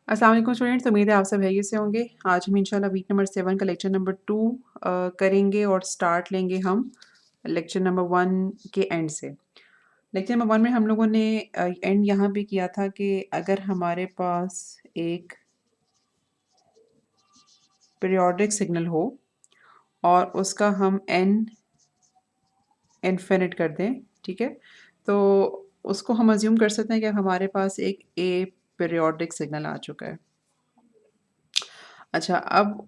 अस्सलाम वालेकुम स्टूडेंट्स, उम्मीद है आप सब हैरियत से होंगे। आज हम इंशाल्लाह वीक नंबर 7 का लेक्चर नंबर 2 करेंगे और स्टार्ट लेंगे हम लेक्चर नंबर 1 के एंड से। लेक्चर नंबर 1 में हम लोगों ने एंड यहाँ पे किया था कि अगर हमारे पास एक पीरियोडिक सिग्नल हो और उसका हम n इनफिनिट कर दें, ठीक है? तो उसको हम अज़्यूम कर सकते हैं कि हमारे पास एक a पीरियोडिक सिग्नल आ चुका है। अच्छा, अब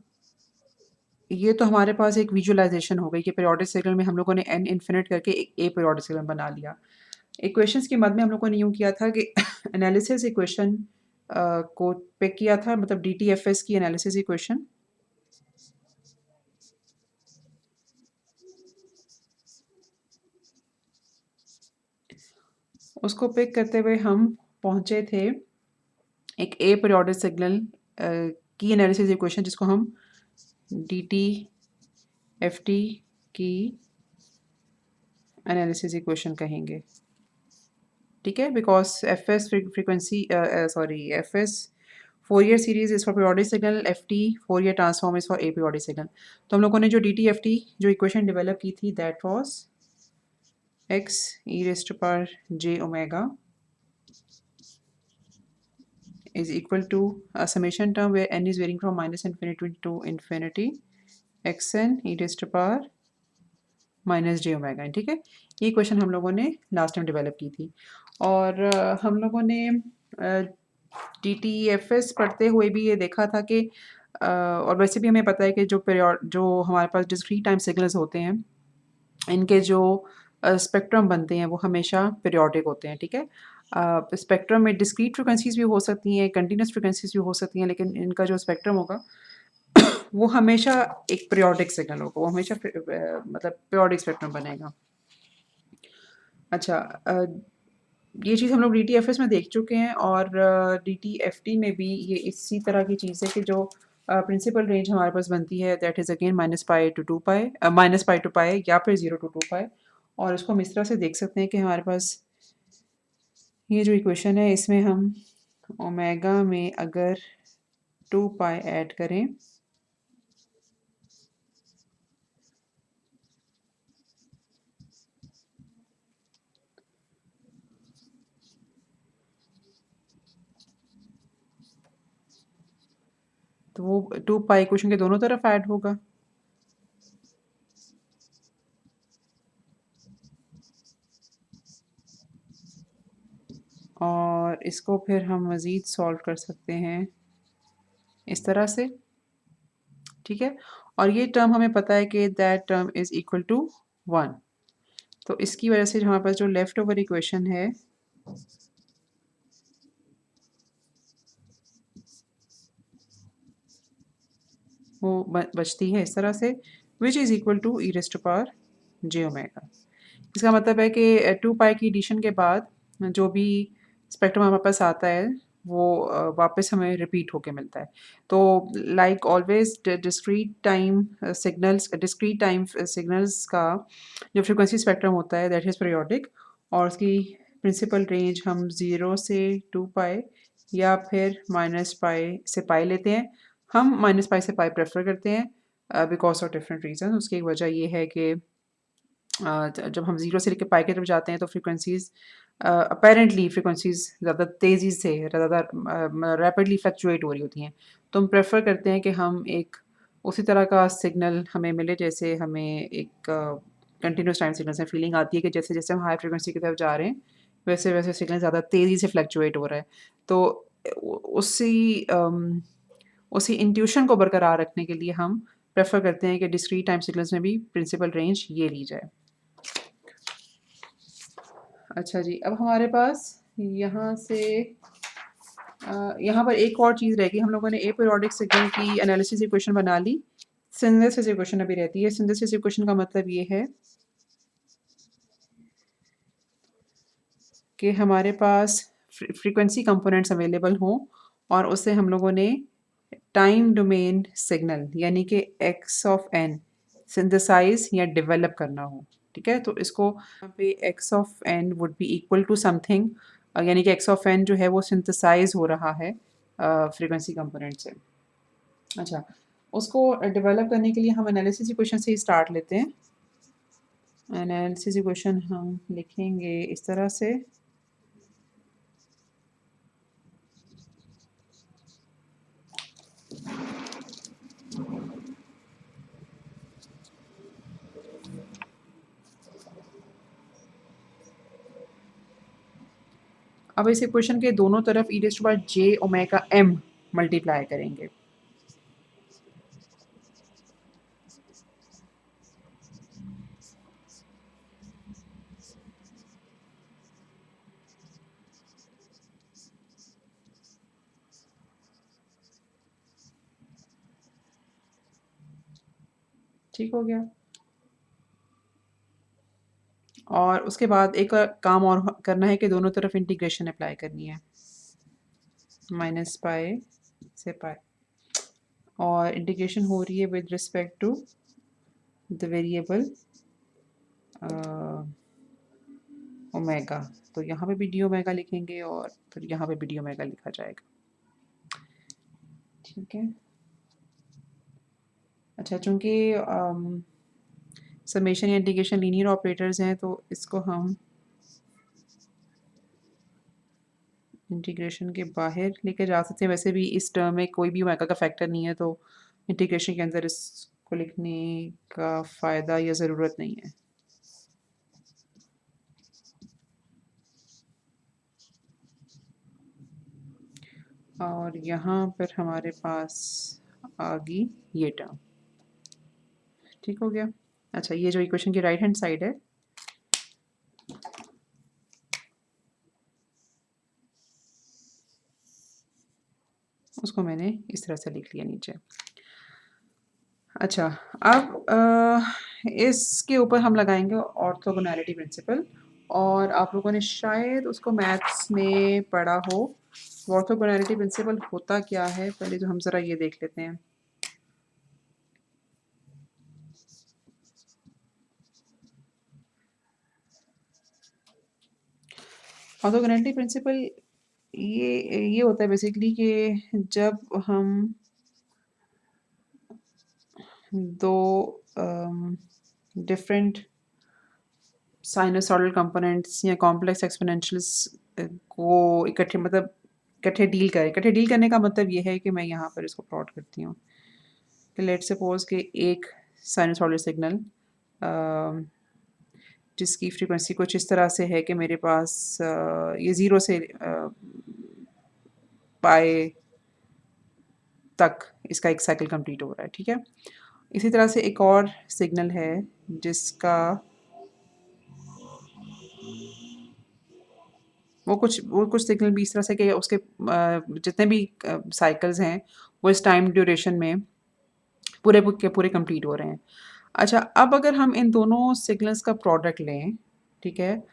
ये तो हमारे पास एक विजुअलाइज़ेशन हो गई कि पीरियोडिक सिग्नल में हम लोगों ने n इन्फिनिट करके एक ए पीरियोडिक सिग्नल बना लिया। इक्वेशंस के मद में हम लोगों ने यूँ किया था कि एनालिसिस इक्वेशन को पिक किया था, मतलब डीटीएफएस की एनालिसिस इक्वेशन। उसको पिक करते हुए हम पहुँचे थे एक ए पीरियोडिक सिग्नल की एनालिसिस इक्वेशन, जिसको हम डीटीएफटी की एनालिसिस इक्वेशन कहेंगे। ठीक है, because F S frequency F S Fourier series is for periodic signal, F T Fourier transform is for aperiodic signal. तो हम लोगों ने जो डी टी एफ टी जो इक्वेशन डेवलप की थी, that was X E raise to power J omega is equal to a summation term where n is varying from minus infinity to infinity xn e raised to power minus J omega. ठीक है, ये question हम लोगों ने last time develop की थी। और हम लोगों ने डी टी एफ एस पढ़ते हुए भी ये देखा था कि और वैसे भी हमें पता है कि जो हमारे पास डिस्क्रीट टाइम सिग्नल्स होते हैं, इनके जो स्पेक्ट्रम बनते हैं वो हमेशा पीरियोडिक होते हैं। ठीक है, स्पेक्ट्रम में डिस्क्रीट फ्रिक्वेंसीज भी हो सकती हैं, कंटिन्यूस फ्रिक्वेंसीज भी हो सकती हैं, लेकिन इनका जो स्पेक्ट्रम होगा वो हमेशा एक पीरियोडिक सिग्नल होगा, वो हमेशा मतलब पीरियोडिक स्पेक्ट्रम बनेगा। अच्छा, ये चीज़ हम लोग डी टी एफ एस में देख चुके हैं और डी टी एफ टी में भी ये इसी तरह की चीज़ है कि जो प्रिंसिपल रेंज हमारे पास बनती है, that is again minus pi to two pi, minus pi to pi या फिर 0 टू 2 पाई। और इसको हम इस तरह से देख सकते हैं कि हमारे पास ये जो इक्वेशन है, इसमें हम ओमेगा में अगर 2 पाई ऐड करें तो वो 2 पाई इक्वेशन के दोनों तरफ ऐड होगा। और इसको फिर हम मज़ीद सॉल्व कर सकते हैं इस तरह से। ठीक है, और ये टर्म हमें पता है कि that term is equal to 1। तो इसकी वजह से हमारे पास जो लेफ़्ट ओवर इक्वेशन है वो बचती है इस तरह से, which is equal to E raise to power J omega. इसका मतलब है कि 2 पाई की एडिशन के बाद जो भी स्पेक्ट्रम हमारे पास आता है वो वापस हमें रिपीट होके मिलता है। तो like always discrete time signals का जो फ्रीक्वेंसी स्पेक्ट्रम होता है, दैट इज़ पीरियोडिक, और उसकी प्रिंसिपल रेंज हम 0 से 2 पाई या फिर माइनस पाई से पाई लेते हैं। हम माइनस पाई से पाई प्रेफर करते हैं बिकॉज ऑफ डिफरेंट रीज़न। उसकी एक वजह ये है कि जब हम 0 से लेकर पाई की तरफ जाते हैं तो फ्रीक्वेंसीज़ अपेरेंटली फ्रीक्वेंसीज़ ज़्यादा तेज़ी से ज़्यादा रैपिडली फ्लक्चुएट हो रही होती हैं। तो हम प्रेफर करते हैं कि हम एक उसी तरह का सिग्नल हमें मिले, जैसे हमें एक कंटिन्यूस टाइम सिग्नल से फीलिंग आती है कि जैसे-जैसे हम हाई फ्रीक्वेंसी की तरफ जा रहे हैं, वैसे-वैसे सिग्नल ज़्यादा तेज़ी से फ्लक्चुएट हो रहा है। तो उसी इंट्यूशन को बरकरार रखने के लिए हम प्रेफर करते हैं कि डिस्क्रीट टाइम सिग्नल्स में भी प्रिंसिपल रेंज ये ली जाए। अच्छा जी, अब हमारे पास यहाँ से यहाँ पर एक और चीज़ रह गई। हम लोगों ने ए पीरियोडिक सिग्नल की एनालिसिस इक्वेशन बना ली। सिंथेसिस इक्वेशन अभी रहती है। सिंथेसिस इक्वेशन का मतलब ये है कि हमारे पास फ्रीक्वेंसी कंपोनेंट्स अवेलेबल हों और उससे हम लोगों ने टाइम डोमेन सिग्नल यानी कि एक्स ऑफ एन सिंथेसाइज या डेवलप करना हो। ठीक है, तो इसको यहाँ पे X of N would be equal to something, यानी कि एक्स ऑफ एन जो है वो सिंथेसाइज हो रहा है फ्रीक्वेंसी कंपोनेंट से। अच्छा, उसको डेवलप करने के लिए हम एनालिसिस इक्वेशन से ही स्टार्ट लेते हैं। एनालिसिस इक्वेशन हम लिखेंगे इस तरह से। अब इस इक्वेशन के दोनों तरफ E raise to power J omega M multiply करेंगे। ठीक हो गया। और उसके बाद एक काम और करना है कि दोनों तरफ इंटीग्रेशन अप्लाई करनी है, माइनस पाई से पाई, और इंटीग्रेशन हो रही है with respect to the variable omega. तो यहाँ पे भी डी ओमेगा लिखेंगे और फिर यहाँ पे भी डी ओमेगा लिखा जाएगा। ठीक है। अच्छा, चूँकि समेशन या इंटीग्रेशन लीनियर ऑपरेटर्स हैं तो इसको हम इंटीग्रेशन के बाहर लेके जा सकते हैं। वैसे भी इस टर्म में कोई भी ओमेगा का फैक्टर नहीं है, तो इंटीग्रेशन के अंदर इसको लिखने का फ़ायदा या ज़रूरत नहीं है। और यहाँ पर हमारे पास आ गई ये टर्म। ठीक हो गया। अच्छा, ये जो इक्वेशन की राइट हैंड साइड है, उसको मैंने इस तरह से लिख लिया नीचे। अच्छा, अब इसके ऊपर हम लगाएंगे ऑर्थोगोनैलिटी प्रिंसिपल, और आप लोगों ने शायद उसको मैथ्स में पढ़ा हो। ऑर्थोगोनैलिटी प्रिंसिपल होता क्या है, पहले तो हम ज़रा ये देख लेते हैं। ऑर्थोगोनैलिटी प्रिंसिपल ये होता है बेसिकली कि जब हम दो डिफरेंट साइनसॉइडल कंपोनेंट्स या कॉम्प्लेक्स एक्सपोनेंशियल्स को इकट्ठे डील करने का मतलब ये है कि मैं यहाँ पर इसको प्लॉट करती हूँ कि लेट सपोज कि एक साइनसॉइडल सिग्नल जिसकी फ्रीक्वेंसी कुछ इस तरह से है कि मेरे पास ये ज़ीरो से पाए तक इसका एक साइकिल कंप्लीट हो रहा है। ठीक है। इसी तरह से एक और सिग्नल है जिसका वो कुछ सिग्नल भी इस तरह से कि उसके जितने भी साइकिल्स हैं वो इस टाइम ड्यूरेशन में पूरे के पूरे कंप्लीट हो रहे हैं। अच्छा, अब अगर हम इन दोनों सिग्नल्स का प्रोडक्ट लें, ठीक है,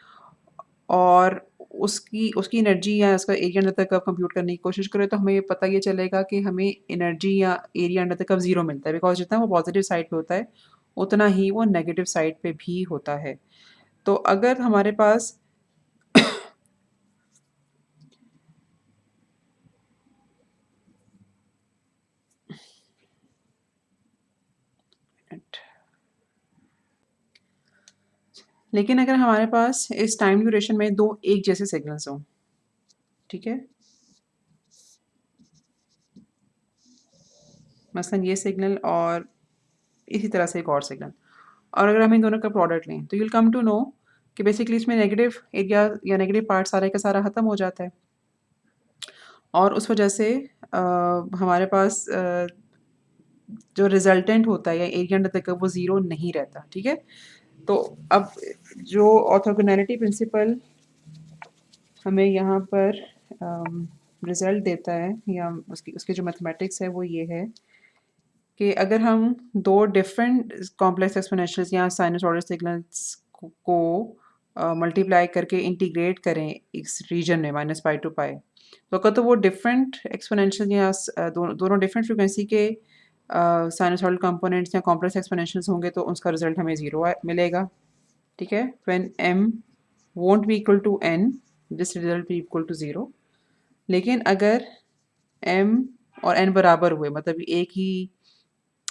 और उसकी एनर्जी या उसका area under the curve compute करने की कोशिश करें, तो हमें पता ये चलेगा कि हमें एनर्जी या area under the curve zero मिलता है, बिकॉज जितना वो पॉजिटिव साइड पे होता है उतना ही वो नेगेटिव साइड पे भी होता है। तो अगर हमारे पास लेकिन अगर हमारे पास इस टाइम ड्यूरेशन में दो एक जैसे सिग्नल्स हों, ठीक है, मसलन ये सिग्नल और इसी तरह से एक और सिग्नल, और अगर हम इन दोनों का प्रोडक्ट लें तो यूल कम टू नो कि बेसिकली इसमें नेगेटिव एरिया या नेगेटिव पार्ट सारे का सारा ख़त्म हो जाता है, और उस वजह से हमारे पास जो रिजल्टेंट होता है या एरिया अंडर द कर्व वो ज़ीरो नहीं रहता। ठीक है। तो अब जो ऑर्थोगोनैलिटी प्रिंसिपल हमें यहाँ पर रिज़ल्ट देता है या उसकी जो मैथमेटिक्स है वो ये है कि अगर हम दो डिफरेंट कॉम्प्लेक्स एक्सपोनेंशियल्स या साइनसॉइडल सिग्नल्स को मल्टीप्लाई करके इंटीग्रेट करें इस रीजन में माइनस पाई टू पाई, तो अगर तो वो डिफरेंट एक्सपोनेंशियल या दोनों डिफरेंट फ्रिक्वेंसी के साइनसॉइडल कंपोनेंट्स या कॉम्प्लेक्स एक्सपोनेंशियल्स होंगे तो उसका रिजल्ट हमें ज़ीरो मिलेगा। ठीक है। When m won't be equal to n, this result be equal to zero. लेकिन अगर m और n बराबर हुए, मतलब एक ही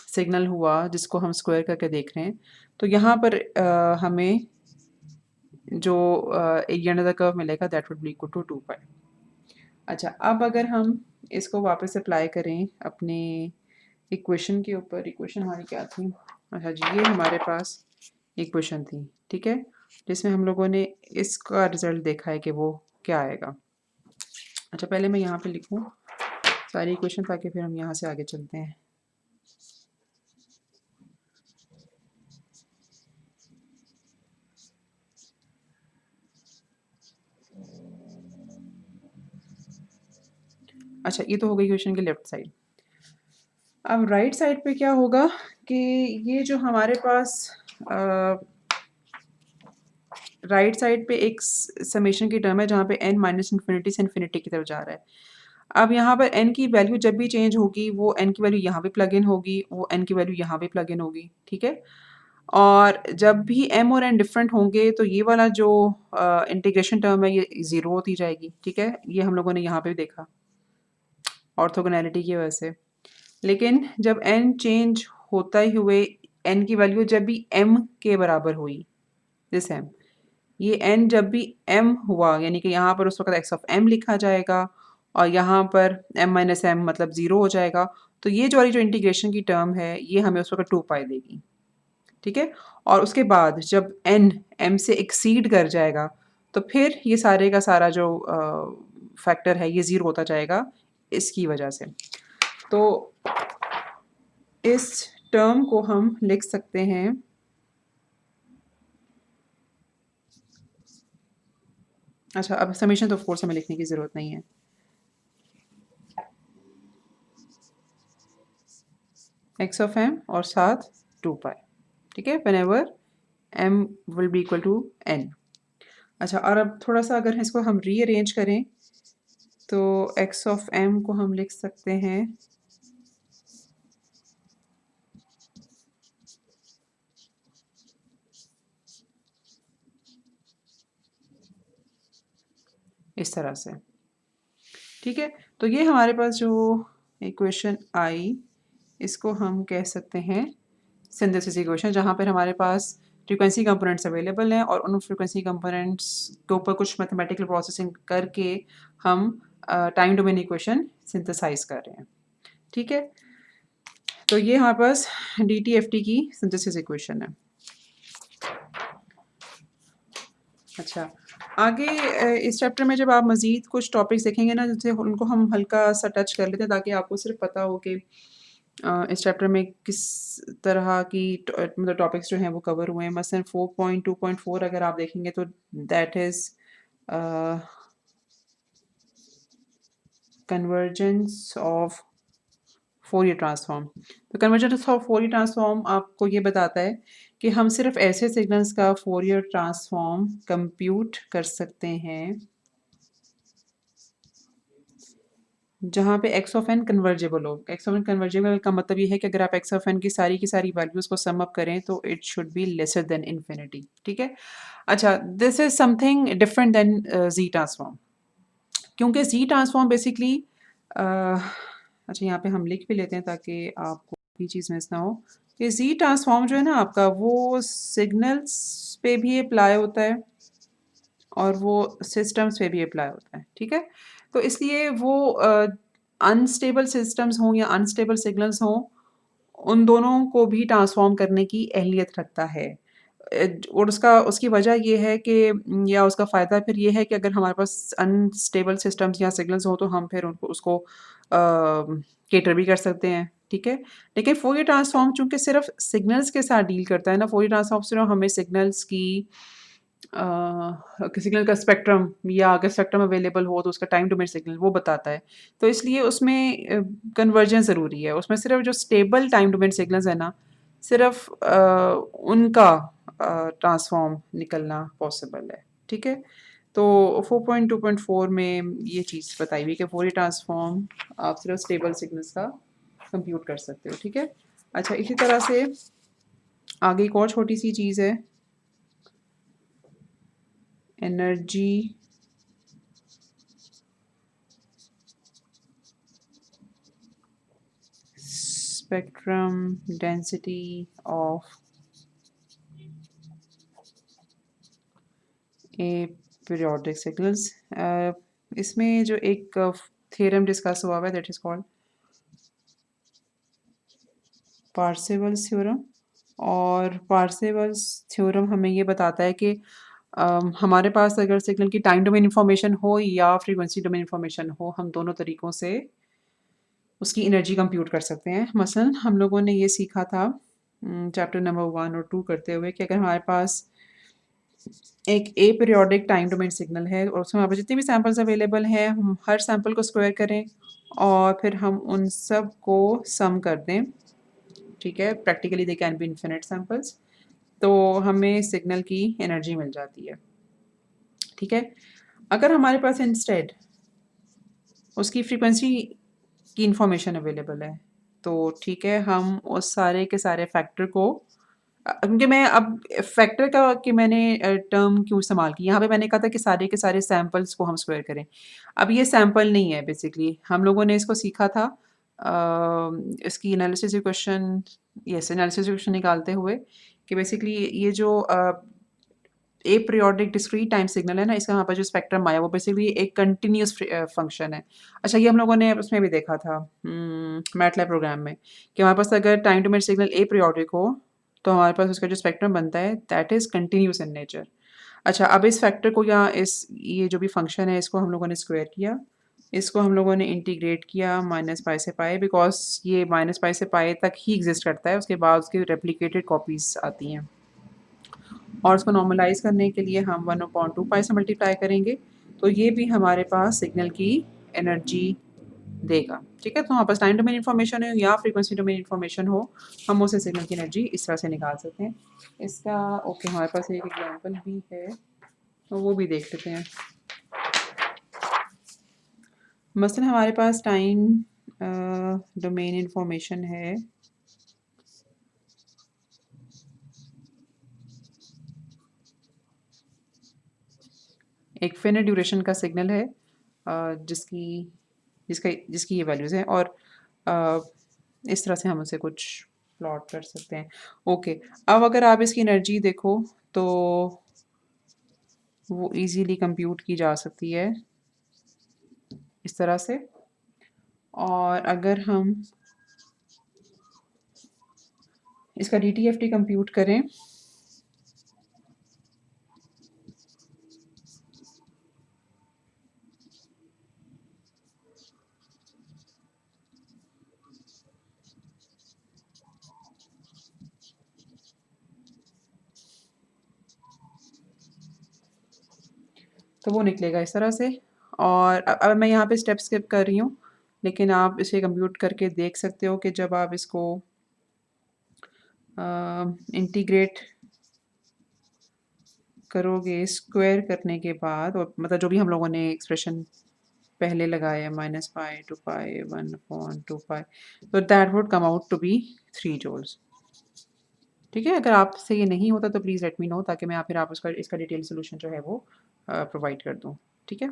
सिग्नल हुआ जिसको हम स्क्वायर करके देख रहे हैं, तो यहाँ पर हमें जो एरिया अंडर द कर्व मिलेगा that would be equal to 2 pi. अच्छा, अब अगर हम इसको वापस अप्लाई करें अपने इक्वेशन के ऊपर, इक्वेशन हमारी क्या थी? अच्छा जी, ये हमारे पास इक्वेशन थी, ठीक है, जिसमें हम लोगों ने इसका रिजल्ट देखा है कि वो क्या आएगा। अच्छा, पहले मैं यहाँ पे लिखूँ सारी इक्वेशन ताकि फिर हम यहाँ से आगे चलते हैं। अच्छा, ये तो हो गई क्वेश्चन की लेफ्ट साइड। अब राइट साइड पे क्या होगा कि ये जो हमारे पास राइट साइड पे एक समेशन की टर्म है जहाँ पे n माइनस इन्फिनिटी से इन्फिनिटी की तरफ जा रहा है। अब यहाँ पर n की वैल्यू जब भी चेंज होगी वो n की वैल्यू यहाँ पे प्लग इन होगी, वो n की वैल्यू यहाँ पे प्लग इन होगी, ठीक है। और जब भी m और n डिफरेंट होंगे तो ये वाला जो इंटीग्रेशन टर्म है ये ज़ीरो होती जाएगी, ठीक है। ये हम लोगों ने यहाँ पे भी देखा ऑर्थोगोनैलिटी की वजह से। लेकिन जब n चेंज होता ही हुए n की वैल्यू जब भी m के बराबर हुई, दिस m, ये n जब भी m हुआ यानी कि यहाँ पर उस वक्त x ऑफ m लिखा जाएगा और यहाँ पर m माइनस m मतलब ज़ीरो हो जाएगा। तो ये जो वाली जो इंटीग्रेशन की टर्म है ये हमें उस वक्त 2 पाई देगी, ठीक है। और उसके बाद जब n m से एक्सीड कर जाएगा तो फिर ये सारे का सारा जो फैक्टर है ये ज़ीरो होता जाएगा इसकी वजह से। तो इस टर्म को हम लिख सकते हैं अच्छा, अब समेशन तो ऑफ कोर्स हमें लिखने की ज़रूरत नहीं है। x ऑफ m और साथ 2 पाई, ठीक है, whenever m will be equal to n। अच्छा, और अब थोड़ा सा अगर इसको हम रीअरेंज करें तो x ऑफ m को हम लिख सकते हैं इस तरह से, ठीक है। तो ये हमारे पास जो इक्वेशन आई इसको हम कह सकते हैं सिंथेसिस इक्वेशन, जहाँ पर हमारे पास फ्रीक्वेंसी कंपोनेंट्स अवेलेबल हैं और उन फ्रीक्वेंसी कंपोनेंट्स के ऊपर कुछ मैथमेटिकल प्रोसेसिंग करके हम टाइम डोमेन इक्वेशन सिंथेसाइज कर रहे हैं, ठीक है। तो ये हमारे पास डी टी एफ टी की सिंथेसिस इक्वेशन है। अच्छा, आगे इस चैप्टर में जब आप मज़ीद कुछ टॉपिक्स देखेंगे ना जैसे उनको हम हल्का सा टच कर लेते हैं ताकि आपको सिर्फ पता हो कि इस चैप्टर में किस तरह की मतलब टॉपिक्स जो हैं वो कवर हुए हैं। मसलन 4.2.4 अगर आप देखेंगे तो that is convergence of Fourier transform. तो कन्वर्जेंस ऑफ फोरियर ट्रांसफॉर्म आपको ये बताता है कि हम सिर्फ ऐसे सिग्नल्स का फोरियर ट्रांसफॉर्म कंप्यूट कर सकते हैं जहाँ पे एक्स ऑफ एन कन्वर्जेबल हो। एक्स ऑफ एन कन्वर्जेबल का मतलब ये है कि अगर आप एक्स ऑफ एन की सारी वैल्यूज़ को सम अप करें तो it should be lesser than infinity, ठीक है। अच्छा, this is something different than Z transform, क्योंकि जी ट्रांसफॉर्म बेसिकली अच्छा यहाँ पे हम लिख भी लेते हैं ताकि आपको ये चीज़ मिस ना हो कि जी ट्रांसफॉर्म जो है ना आपका वो सिग्नल्स पे भी अप्लाई होता है और वो सिस्टम्स पे भी अप्लाई होता है, ठीक है। तो इसलिए वो अनस्टेबल सिस्टम्स हों या अनस्टेबल सिग्नल्स हों, उन दोनों को भी ट्रांसफॉर्म करने की अहलियत रखता है। और उसका उसकी वजह ये है कि या उसका फ़ायदा फिर ये है कि अगर हमारे पास अनस्टेबल सिस्टम्स या सिग्नल्स हो तो हम फिर उनको उसको कैटर भी कर सकते हैं, ठीक है। लेकिन फोरियर ट्रांसफॉर्म चूँकि सिर्फ सिग्नल्स के साथ डील करता है ना, फोरियर ट्रांसफॉर्म सिर्फ हमें सिग्नल्स की सिग्नल का स्पेक्ट्रम या अगर स्पेक्ट्रम अवेलेबल हो तो उसका टाइम डोमेन सिग्नल वो बताता है। तो इसलिए उसमें कन्वर्जेंस ज़रूरी है। उसमें सिर्फ जो स्टेबल टाइम डोमेन सिग्नल्स है ना, सिर्फ उनका ट्रांसफॉर्म निकलना पॉसिबल है, ठीक है। तो 4.2.4 में ये चीज़ बताई हुई है कि फोरियर ट्रांसफॉर्म आप सिर्फ स्टेबल सिग्नल्स का कंप्यूट कर सकते हो, ठीक है। अच्छा, इसी तरह से आगे एक और छोटी सी चीज़ है, energy spectrum density of a periodic signals. इसमें जो एक थ्योरम डिस्कस हुआ हुआ है दैट इज कॉल्ड पार्सेवल्स थ्योरम, और पार्सेवल्स थ्योरम हमें ये बताता है कि हमारे पास अगर सिग्नल की टाइम डोमेन इंफॉर्मेशन हो या फ्रीक्वेंसी डोमेन इंफॉर्मेशन हो, हम दोनों तरीक़ों से उसकी एनर्जी कंप्यूट कर सकते हैं। मसलन हम लोगों ने ये सीखा था चैप्टर नंबर 1 और 2 करते हुए कि अगर हमारे पास एक ए पीरियोडिक टाइम डोमेन सिग्नल है और उसमें हमारे पास जितने भी सैंपल्स अवेलेबल हैं, हम हर सैंपल को स्क्वायर करें और फिर हम उन सब को सम कर दें, ठीक है। Practically they can be infinite samples, तो हमें सिग्नल की एनर्जी मिल जाती है, ठीक है। अगर हमारे पास इंस्टेड उसकी फ्रीक्वेंसी की इंफॉर्मेशन अवेलेबल है, तो ठीक है, हम उस सारे के सारे फैक्टर को क्योंकि मैं अब फैक्टर का कि मैंने टर्म क्यों इस्तेमाल की, यहाँ पे मैंने कहा था कि सारे के सारे सैंपल्स को हम स्क्वायर करें। अब ये सैंपल नहीं है बेसिकली, हम लोगों ने इसको सीखा था इसकी analysis equation, yes analysis equation निकालते हुए कि बेसिकली ये जो ए पीरियोडिक डिस्क्रीट टाइम सिग्नल है ना, इसका यहाँ पर जो स्पेक्ट्रम आया वो बेसिकली एक कंटिन्यूस फंक्शन है। अच्छा, ये हम लोगों ने उसमें भी देखा था मैटलैब प्रोग्राम में कि हमारे पास अगर टाइम डोमेन सिग्नल ए पीरियोडिक हो तो हमारे पास उसका जो स्पेक्ट्रम बनता है that is continuous in nature. अच्छा, अब इस फैक्टर को या इस ये जो भी फंक्शन है इसको हम लोगों ने स्क्वायर किया, इसको हम लोगों ने इंटीग्रेट किया माइनस पाई से पाई, बिकॉज ये माइनस पाई से पाई तक ही एग्जिस्ट करता है, उसके बाद उसकी रेप्लिकेटेड कॉपीज आती हैं। और उसको नॉर्मलाइज करने के लिए हम 1/2 पाई से मल्टीप्लाई करेंगे, तो ये भी हमारे पास सिग्नल की एनर्जी देगा, ठीक है। तो हमारे पास टाइम डोमेन इन्फॉर्मेशन हो या फ्रीक्वेंसी डोमेन इन्फॉर्मेशन हो, हम उसे सिग्नल की एनर्जी इस तरह से निकाल सकते हैं। इसका ओके, हमारे पास एक एग्जांपल भी है तो वो भी देख लेते हैं। मसलन हमारे पास टाइम डोमेन इन्फॉर्मेशन है एक फिनिट ड्यूरेशन का सिग्नल है जिसकी जिसका जिसकी ये वैल्यूज़ हैं, और इस तरह से हम उसे कुछ प्लॉट कर सकते हैं। ओके, अब अगर आप इसकी एनर्जी देखो तो वो इजीली कंप्यूट की जा सकती है इस तरह से। और अगर हम इसका DTFT कंप्यूट करें तो वो निकलेगा इस तरह से। और अब मैं यहाँ पे स्टेप स्किप कर रही हूँ, लेकिन आप इसे कंप्यूट करके देख सकते हो कि जब आप इसको इंटीग्रेट करोगे स्क्वायर करने के बाद, और मतलब जो भी हम लोगों ने एक्सप्रेशन पहले लगाया minus pi to pi 1/2 pi, तो that would come out to be 3 joules, ठीक है। अगर आपसे ये नहीं होता तो प्लीज़ लेट मी नो, ताकि मैं फिर आप उसका इसका डिटेल सोल्यूशन जो है वो प्रोवाइड कर दूँ, ठीक है।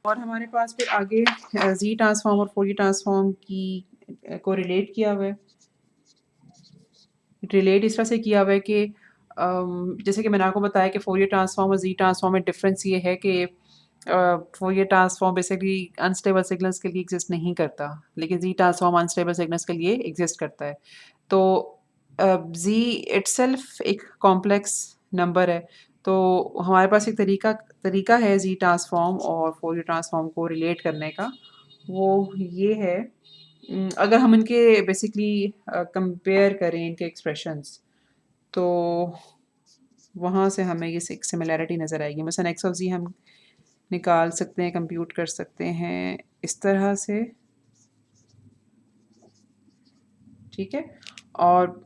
और हमारे पास फिर आगे जी ट्रांसफॉर्म और फोरियर ट्रांसफॉर्म की को रिलेट किया हुआ है। रिलेट इस तरह से किया हुआ है कि जैसे कि मैंने आपको बताया कि फोरियर ट्रांसफॉर्म और जी ट्रांसफॉर्म में डिफरेंस ये है कि Fourier transform basically unstable signals के लिए एग्जिस्ट नहीं करता, लेकिन जी ट्रांसफॉर्म अनस्टेबल सिग्नल्स के लिए एग्जिस्ट करता है। तो जी इटसेल्फ एक कॉम्प्लेक्स नंबर है, तो हमारे पास एक तरीका है जी ट्रांसफॉर्म और फोरियर ट्रांसफॉर्म को रिलेट करने का, वो ये है अगर हम इनके बेसिकली कंपेयर करें इनके एक्सप्रेशंस, तो वहाँ से हमें ये एक सिमिलैरिटी नज़र आएगी। मसलन एक्स ऑफ जी हम निकाल सकते हैं, कंप्यूट कर सकते हैं इस तरह से, ठीक है। और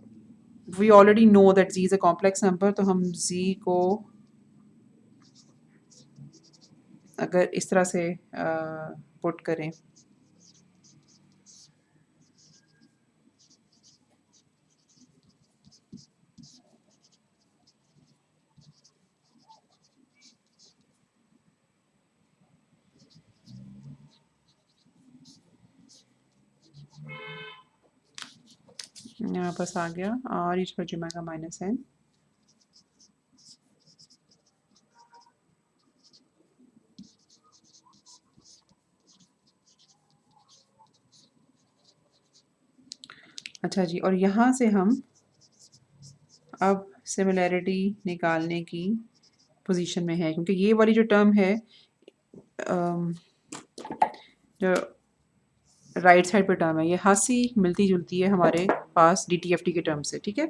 we already know that Z is a complex number, तो हम जी को अगर इस तरह से पुट करें यहाँ पास आ गया आर ई पर जुमेगा माइनस एन। अच्छा जी, और यहाँ से हम अब सिमिलैरिटी निकालने की पोजीशन में है, क्योंकि ये वाली जो टर्म है जो राइट साइड पे टर्म है, ये खासी मिलती जुलती है हमारे पास डी टी एफ टी के टर्म से, ठीक है।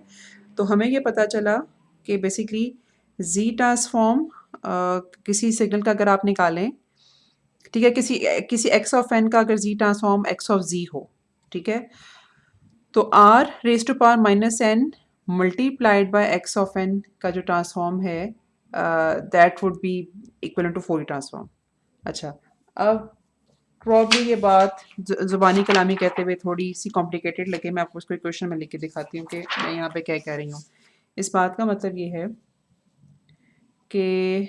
तो हमें ये पता चला कि बेसिकली जी ट्रांसफॉर्म किसी सिग्नल का अगर आप निकालें, ठीक है, किसी किसी एक्स ऑफ एन का अगर Z transform X of Z हो, ठीक है, तो R raise to power minus N multiplied by X of N का जो ट्रांसफॉर्म है that would be equal to Fourier transform. अच्छा, अब प्रॉब्ली ये बात ज़ुबानी कलामी कहते हुए थोड़ी सी कॉम्प्लिकेटेड लगे, मैं आपको उसको क्वेश्चन में लिख के दिखाती हूँ कि मैं यहाँ पे क्या कह रही हूँ। इस बात का मतलब ये है कि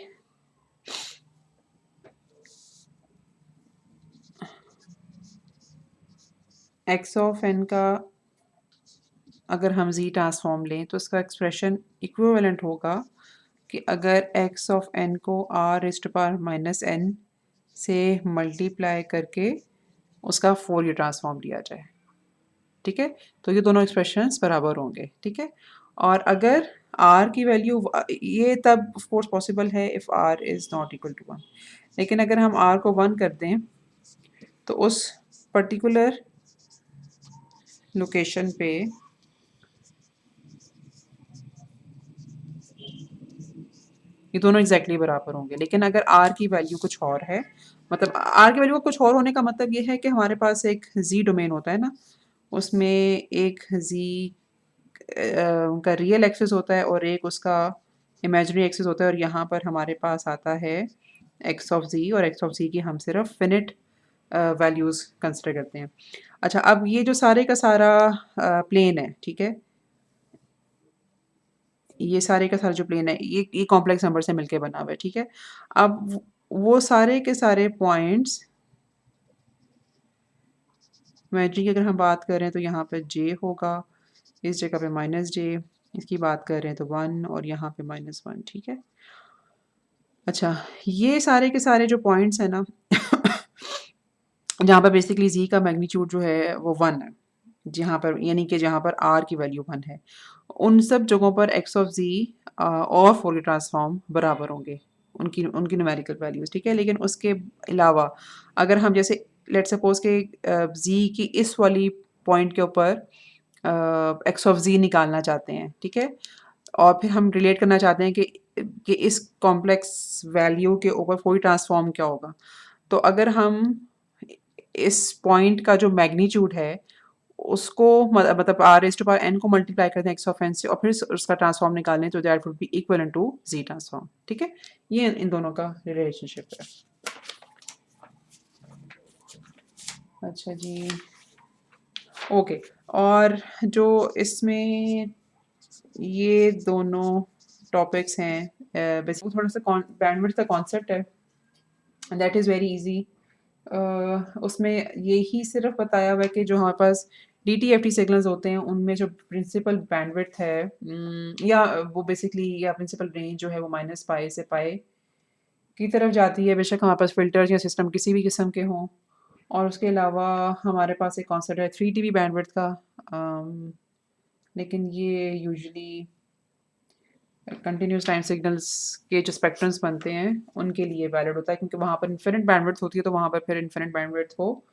एक्स ऑफ एन का अगर हम जी ट्रांसफॉर्म लें तो इसका एक्सप्रेशन इक्विवेलेंट होगा कि अगर एक्स ऑफ एन को R raise to power minus N से मल्टीप्लाई करके उसका फोरियर ट्रांसफॉर्म लिया जाए, ठीक है। तो ये दोनों एक्सप्रेशंस बराबर होंगे, ठीक है। और अगर r की वैल्यू, ये तब ऑफ कोर्स पॉसिबल है if r is not equal to 1, लेकिन अगर हम r को 1 कर दें तो उस पर्टिकुलर लोकेशन पे ये दोनों एग्जैक्टली बराबर होंगे। लेकिन अगर r की वैल्यू कुछ और है, मतलब r की वैल्यू का कुछ और होने का मतलब ये है कि हमारे पास एक z डोमेन होता है ना, उसमें एक z का रियल एक्सिस होता है और एक उसका इमेजिनरी एक्सिस होता है, और यहाँ पर हमारे पास आता है एक्स ऑफ जी, और एक्स ऑफ जी की हम सिर्फ फिनिट वैल्यूज़ कंसिडर करते हैं। अच्छा, अब ये जो सारे का सारा प्लेन है, ठीक है, ये सारे का सारा जो प्लेन है ये कॉम्प्लेक्स नंबर से मिलके बना हुआ है, ठीक है। अब वो सारे के सारे पॉइंट्स इमेजिनरी की अगर हम बात करें तो यहाँ पे जे होगा, इस जगह पे माइनस जे, इसकी बात कर रहे हैं तो 1, और यहाँ पे -1, ठीक है। अच्छा, ये सारे के सारे जो पॉइंट्स हैं ना जहाँ पर बेसिकली जी का मैग्नीट्यूड जो है वो 1 है, जहाँ पर यानी कि जहाँ पर आर की वैल्यू 1 है, उन सब जगहों पर एक्स ऑफ जी और फोरियर ट्रांसफॉर्म बराबर होंगे, उनकी उनकी न्यूमेरिकल वैल्यूज़, ठीक है। लेकिन उसके अलावा अगर हम जैसे लेट्स सपोज के जी की इस वाली पॉइंट के ऊपर एक्स ऑफ जी निकालना चाहते हैं, ठीक है, और फिर हम रिलेट करना चाहते हैं कि इस कॉम्प्लेक्स वैल्यू के ऊपर फोरियर ट्रांसफॉर्म क्या होगा, तो अगर हम इस पॉइंट का जो मैग्नीट्यूड है उसको मतलब R raise to power N को मल्टीप्लाई करते हैं एक्स ऑफ एन से, और फिर उसका ट्रांसफॉर्म निकालें तो that would be equal to Z transform, ठीक है। ये इन दोनों का रिलेशनशिप है। अच्छा जी, ओके। और जो इसमें ये दोनों टॉपिक्स हैं, बेसिकली थोड़ा सा बैंडविड्थ का कॉन्सेप्ट है, दैट इज़ वेरी इजी। उसमें यही सिर्फ बताया हुआ है कि जो हमारे पास DTFT सिग्नल्स होते हैं उनमें जो प्रिंसिपल बैंडविड्थ है, या वो बेसिकली या प्रिंसिपल रेंज जो है वो -पाई से पाई की तरफ जाती है, बेशक हमारे पास फिल्टर्स या सिस्टम किसी भी किस्म के हों। और उसके अलावा हमारे पास एक कॉन्सेप्ट है 3 dB बैंडविड्थ का, लेकिन ये यूजुअली कंटिन्यूस टाइम सिग्नल्स के जो स्पेक्ट्रम्स बनते हैं उनके लिए वैलिड होता है, क्योंकि वहाँ पर इन्फिनिट बैंडविड्थ होती है, तो वहाँ पर फिर इन्फिनिट बैंडविड्थ को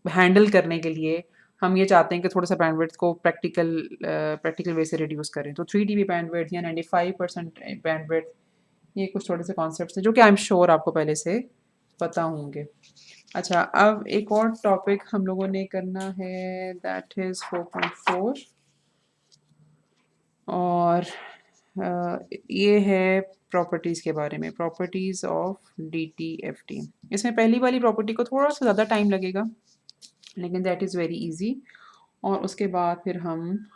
हैंडल करने के लिए हम ये चाहते हैं कि थोड़ा सा बैंडविड्थ को प्रैक्टिकल वे से रिड्यूस करें। तो 3 dB बैंडविड्थ या 95% बैंडविड्थ, ये कुछ थोड़े से कॉन्सेप्ट्स हैं जो कि आई एम श्योर आपको पहले से पता होंगे। अच्छा, अब एक और टॉपिक हम लोगों ने करना है, दैट इज़ 4.4, और ये है प्रॉपर्टीज़ के बारे में, प्रॉपर्टीज़ ऑफ DTFT। इसमें पहली वाली प्रॉपर्टी को थोड़ा सा ज़्यादा टाइम लगेगा, लेकिन दैट इज़ वेरी इजी। और उसके बाद फिर हम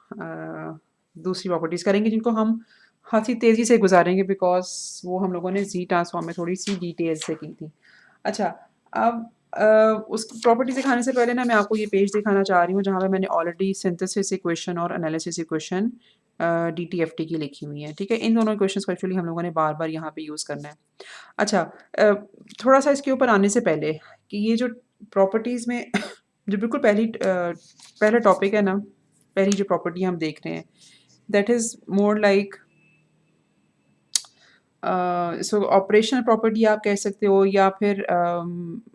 दूसरी प्रॉपर्टीज़ करेंगे जिनको हम काफ़ी तेज़ी से गुजारेंगे, बिकॉज वो हम लोगों ने जी ट्रांसफॉर्म में थोड़ी सी डिटेल से की थी। अच्छा, अब उस प्रॉपर्टी दिखाने से पहले ना मैं आपको ये पेज दिखाना चाह रही हूँ जहाँ पे मैंने ऑलरेडी सिंथेसिस इक्वेशन और एनालिसिस इक्वेशन DTFT की लिखी हुई है, ठीक है। इन दोनों इक्वेशंस को एक्चुअली हम लोगों ने बार बार यहाँ पे यूज़ करना है। अच्छा, थोड़ा सा इसके ऊपर आने से पहले कि ये जो प्रॉपर्टीज़ में जो बिल्कुल पहला टॉपिक है ना, पहली जो प्रॉपर्टी हम देख रहे हैं, that is more like so operational property आप कह सकते हो, या फिर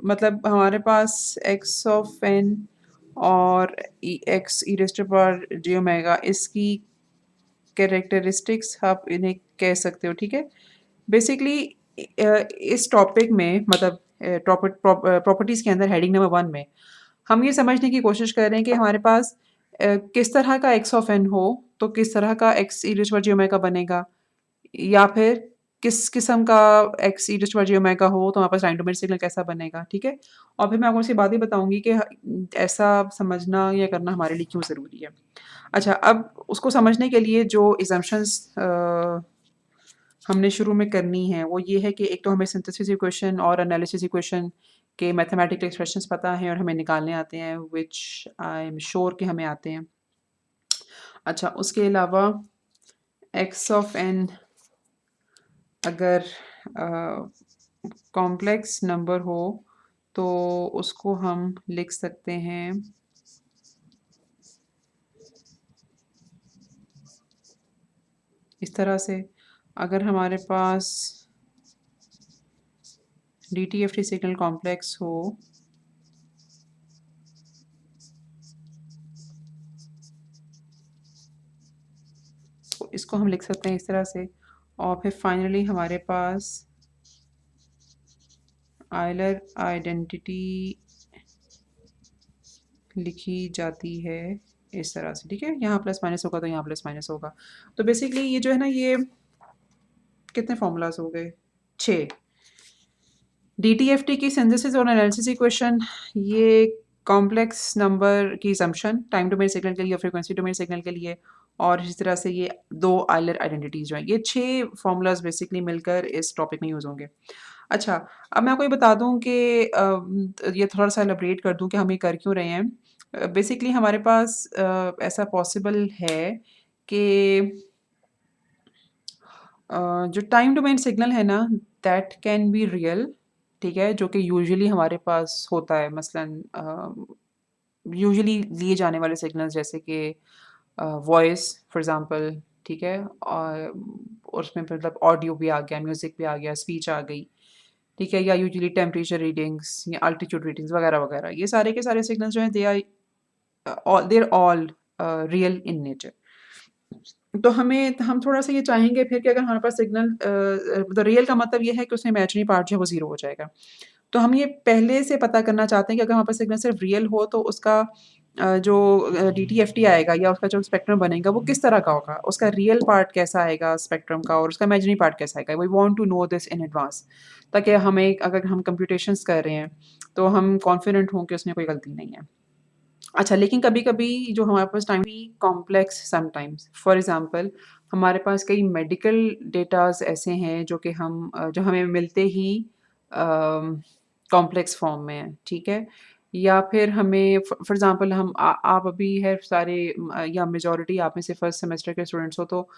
मतलब हमारे पास एक्स ऑफ एन और X E raise to power J omega, इसकी कैरेक्टरिस्टिक्स आप इन्हें कह सकते हो, ठीक है। बेसिकली इस टॉपिक में मतलब प्रॉपर्टीज़ के अंदर हेडिंग नंबर 1 में हम ये समझने की कोशिश कर रहे हैं कि हमारे पास किस तरह का एक्स ऑफ एन हो तो किस तरह का X E raise to power J omega बनेगा, या फिर किस किस्म का X E raise to power J omega हो तो हमारे पास टाइम डोमेन सिग्नल कैसा बनेगा, ठीक है? और फिर मैं आपको उसके बाद ही बताऊँगी कि ऐसा समझना या करना हमारे लिए क्यों ज़रूरी है। अच्छा, अब उसको समझने के लिए जो असम्पशन्स हमने शुरू में करनी है वो ये है कि एक तो हमें सिंथेसिस इक्वेशन और एनालिसिस इक्वेशन के मैथमेटिकल एक्सप्रेशंस पता हैं और हमें निकालने आते हैं, व्हिच आई एम श्योर कि हमें आते हैं। अच्छा, उसके अलावा एक्स ऑफ एन अगर कॉम्प्लेक्स नंबर हो तो उसको हम लिख सकते हैं इस तरह से। अगर हमारे पास DTFT सिग्नल कॉम्प्लेक्स हो तो इसको हम लिख सकते हैं इस तरह से। और फिर फाइनली हमारे पास आयलर आइडेंटिटी लिखी जाती है इस तरह से, ठीक है। यहाँ प्लस माइनस होगा तो यहाँ प्लस माइनस होगा। तो बेसिकली ये जो है ना, ये कितने फॉर्मूलाज हो गए? 6। DTFT की सिंथेसिस और एनालिसिस इक्वेशन, ये कॉम्प्लेक्स नंबर की असम्पशन टाइम डोमेन सिग्नल के लिए और फ्रीक्वेंसी डोमेन सिग्नल के लिए, और इस तरह से ये 2 आयलर आइडेंटिटीज जो हैं, ये 6 फॉर्मूलाज बेसिकली मिलकर इस टॉपिक में यूज़ होंगे। अच्छा, अब मैं आपको ये बता दूँ कि ये थोड़ा-सा एलाबोरेट कर दूँ कि हम ये कर क्यों रहे हैं। बेसिकली हमारे पास ऐसा पॉसिबल है कि जो टाइम डोमेन सिग्नल है ना, दैट कैन बी रियल, ठीक है, जो कि यूजुअली हमारे पास होता है। मसलन यूजुअली लिए जाने वाले सिग्नल्स जैसे कि वॉइस फॉर एग्जांपल, ठीक है, और उसमें मतलब ऑडियो भी आ गया, म्यूज़िक भी आ गया, स्पीच आ गई, ठीक है, या यूजुअली टेम्परेचर रीडिंग्स या अल्टीट्यूड रीडिंग्स वगैरह वगैरह, ये सारे के सारे सिग्नल्स जो हैं they are all real in nature. तो हम थोड़ा-सा ये चाहेंगे फिर कि अगर हमारे पास सिग्नल मतलब रियल का मतलब ये है कि उसमें इमेजिनरी पार्ट जो है वो ज़ीरो हो जाएगा। तो हम ये पहले से पता करना चाहते हैं कि अगर हमारे पास सिग्नल सिर्फ रियल हो तो उसका जो DTFT आएगा या उसका जो स्पेक्ट्रम बनेगा वो किस तरह का होगा? उसका रियल पार्ट कैसा आएगा स्पेक्ट्रम का, और उसका इमेजिनरी पार्ट कैसा आएगा? We want to know this in advance, ताकि हमें अगर हम कंप्यूटेशंस कर रहे हैं तो हम कॉन्फिडेंट हों कि उसमें कोई गलती नहीं है। अच्छा, लेकिन कभी-कभी जो हमारे पास टाइम भी कॉम्प्लेक्स समटाइम्स, फॉर एग्ज़ाम्पल हमारे पास कई मेडिकल डेटाज़ ऐसे हैं जो कि जो हमें मिलते ही कॉम्प्लेक्स फॉर्म में हैं, ठीक है? या फिर हमें फॉर एग्ज़ाम्पल आप अभी है सारे या मेजॉरिटी आप में से फर्स्ट सेमेस्टर के स्टूडेंट्स हो तो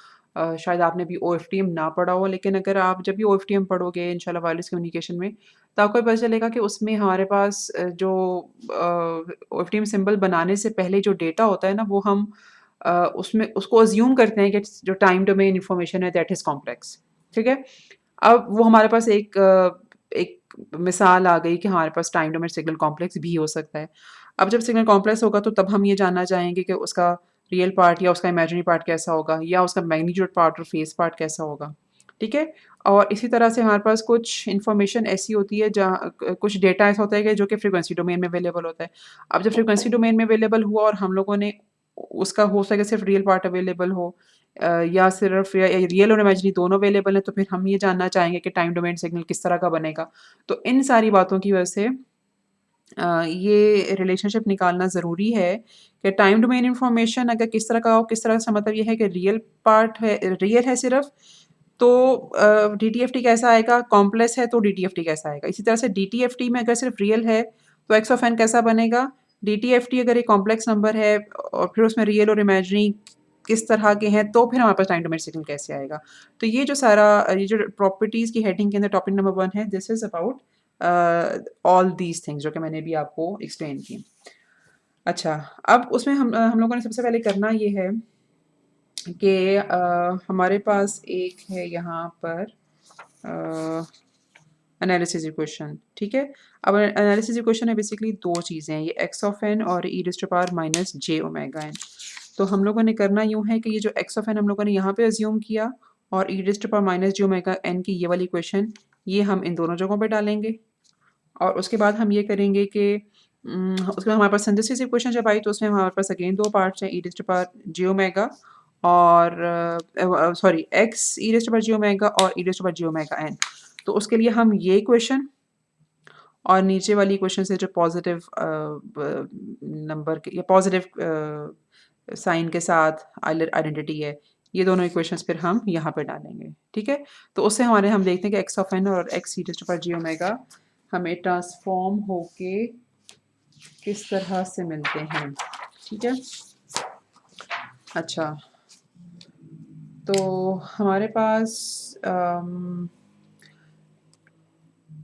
शायद आपने अभी OFTM ना पढ़ा हो, लेकिन अगर आप जब भी OFTM पढ़ोगे इंशाल्लाह वायरलेस कम्युनिकेशन में, तो आपको पता चलेगा कि उसमें हमारे पास जो OFTM सिंबल बनाने से पहले जो डेटा होता है ना, वो हम उसमें उसको अज़्यूम करते हैं कि जो टाइम डोमेन इन्फॉर्मेशन है दैट इज़ कॉम्प्लेक्स, ठीक है? अब वो हमारे पास एक मिसाल आ गई कि हमारे पास टाइम डोमेन सिग्नल कॉम्प्लेक्स भी हो सकता है। अब जब सिग्नल कॉम्प्लेक्स होगा तो तब हम ये जानना चाहेंगे कि उसका रियल पार्ट या उसका इमेजिनरी पार्ट कैसा होगा, या उसका मैग्नीट्यूड पार्ट और फेज़ पार्ट कैसा होगा, ठीक है? और इसी तरह से हमारे पास कुछ इन्फॉर्मेशन ऐसी होती है जहाँ कुछ डेटा ऐसा होता है कि जो कि फ्रीक्वेंसी डोमेन में अवेलेबल होता है। अब जब फ्रीक्वेंसी डोमेन में अवेलेबल हुआ और हम लोगों ने उसका हो सके सिर्फ रियल पार्ट अवेलेबल हो, या सिर्फ या रियल और इमेजिनरी दोनों अवेलेबल हैं, तो फिर हम ये जानना चाहेंगे कि टाइम डोमेन सिग्नल किस तरह का बनेगा। तो इन सारी बातों की वजह से ये रिलेशनशिप निकालना ज़रूरी है कि टाइम डोमेन इन्फॉर्मेशन अगर किस तरह का हो, किस तरह से मतलब ये है कि रियल है सिर्फ, तो DTFT कैसा आएगा, कॉम्प्लेक्स है तो DTFT कैसा आएगा। इसी तरह से DTFT में अगर सिर्फ रियल है तो एक्स ऑफ एन कैसा बनेगा, डी टी एफ टी अगर एक कॉम्प्लेक्स नंबर है और फिर उसमें रियल और इमेजनरी किस तरह के हैं तो फिर हमारे पास टाइम डोमेन सिग्नल कैसे आएगा। तो ये जो सारा ये जो प्रॉपर्टीज़ की हेडिंग के अंदर टॉपिक नंबर 1 है, this is about all these things जो कि मैंने भी आपको एक्सप्लेन की। अच्छा, अब उसमें हम लोगों ने सबसे पहले करना ये है कि हमारे पास एक है यहाँ पर एनालिसिस इक्वेशन, ठीक है। अब एनालिसिस इक्वेशन में बेसिकली दो चीज़ें हैं, ये एक्स ऑफ एन और ई raise to power minus J omega N. तो हम लोगों ने करना यूँ है कि ये जो एक्स ऑफ एन हम लोगों ने यहाँ पे अज्यूम किया और ई raise to power minus J omega N की ये वाली इक्वेशन, ये हम इन दोनों जगहों पे डालेंगे और उसके बाद हम ये करेंगे कि उसके बाद हमारे पास सिंथेसिस इक्वेशन जब आई तो उसमें हमारे पास अगेन दो पार्ट्स हैं, e raise to power J omega और sorry x E raise to power J omega और ई raise to power J omega N. तो उसके लिए हम ये इक्वेशन और नीचे वाली इक्वेशन से जो पॉजिटिव नंबर के या पॉजिटिव साइन के साथ आइलर आइडेंटिटी है, ये दोनों इक्वेशंस फिर हम यहाँ पे डालेंगे, ठीक है। तो उससे हम देखते हैं कि एक्स ऑफ एन और X E to power J omega हमें ट्रांसफॉर्म होके किस तरह से मिलते हैं, ठीक है। अच्छा, तो हमारे पास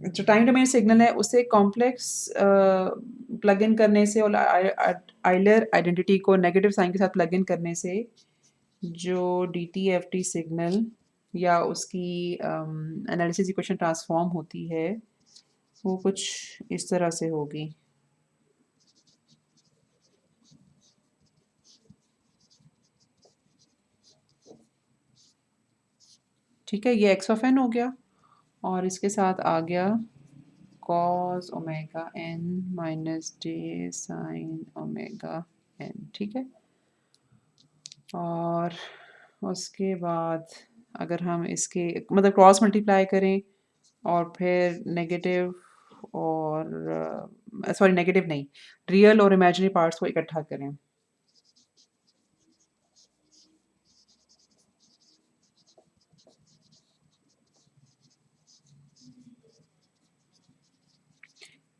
जो टाइम डोमेन सिग्नल है उसे कॉम्प्लेक्स प्लग इन करने से और आइलर आइडेंटिटी को नेगेटिव साइन के साथ प्लग इन करने से जो D T F T signal या उसकी एनालिसिस इक्वेशन ट्रांसफॉर्म होती है वो कुछ इस तरह से होगी। ठीक है, ये एक्स ऑफ एन हो गया और इसके साथ आ गया कॉस ओमेगा एन माइनस जे साइन ओमेगा एन, ठीक है। और उसके बाद अगर हम इसके मतलब क्रॉस मल्टीप्लाई करें और फिर नेगेटिव और सॉरी नेगेटिव नहीं, रियल और इमेजिनरी पार्ट्स को इकट्ठा करें,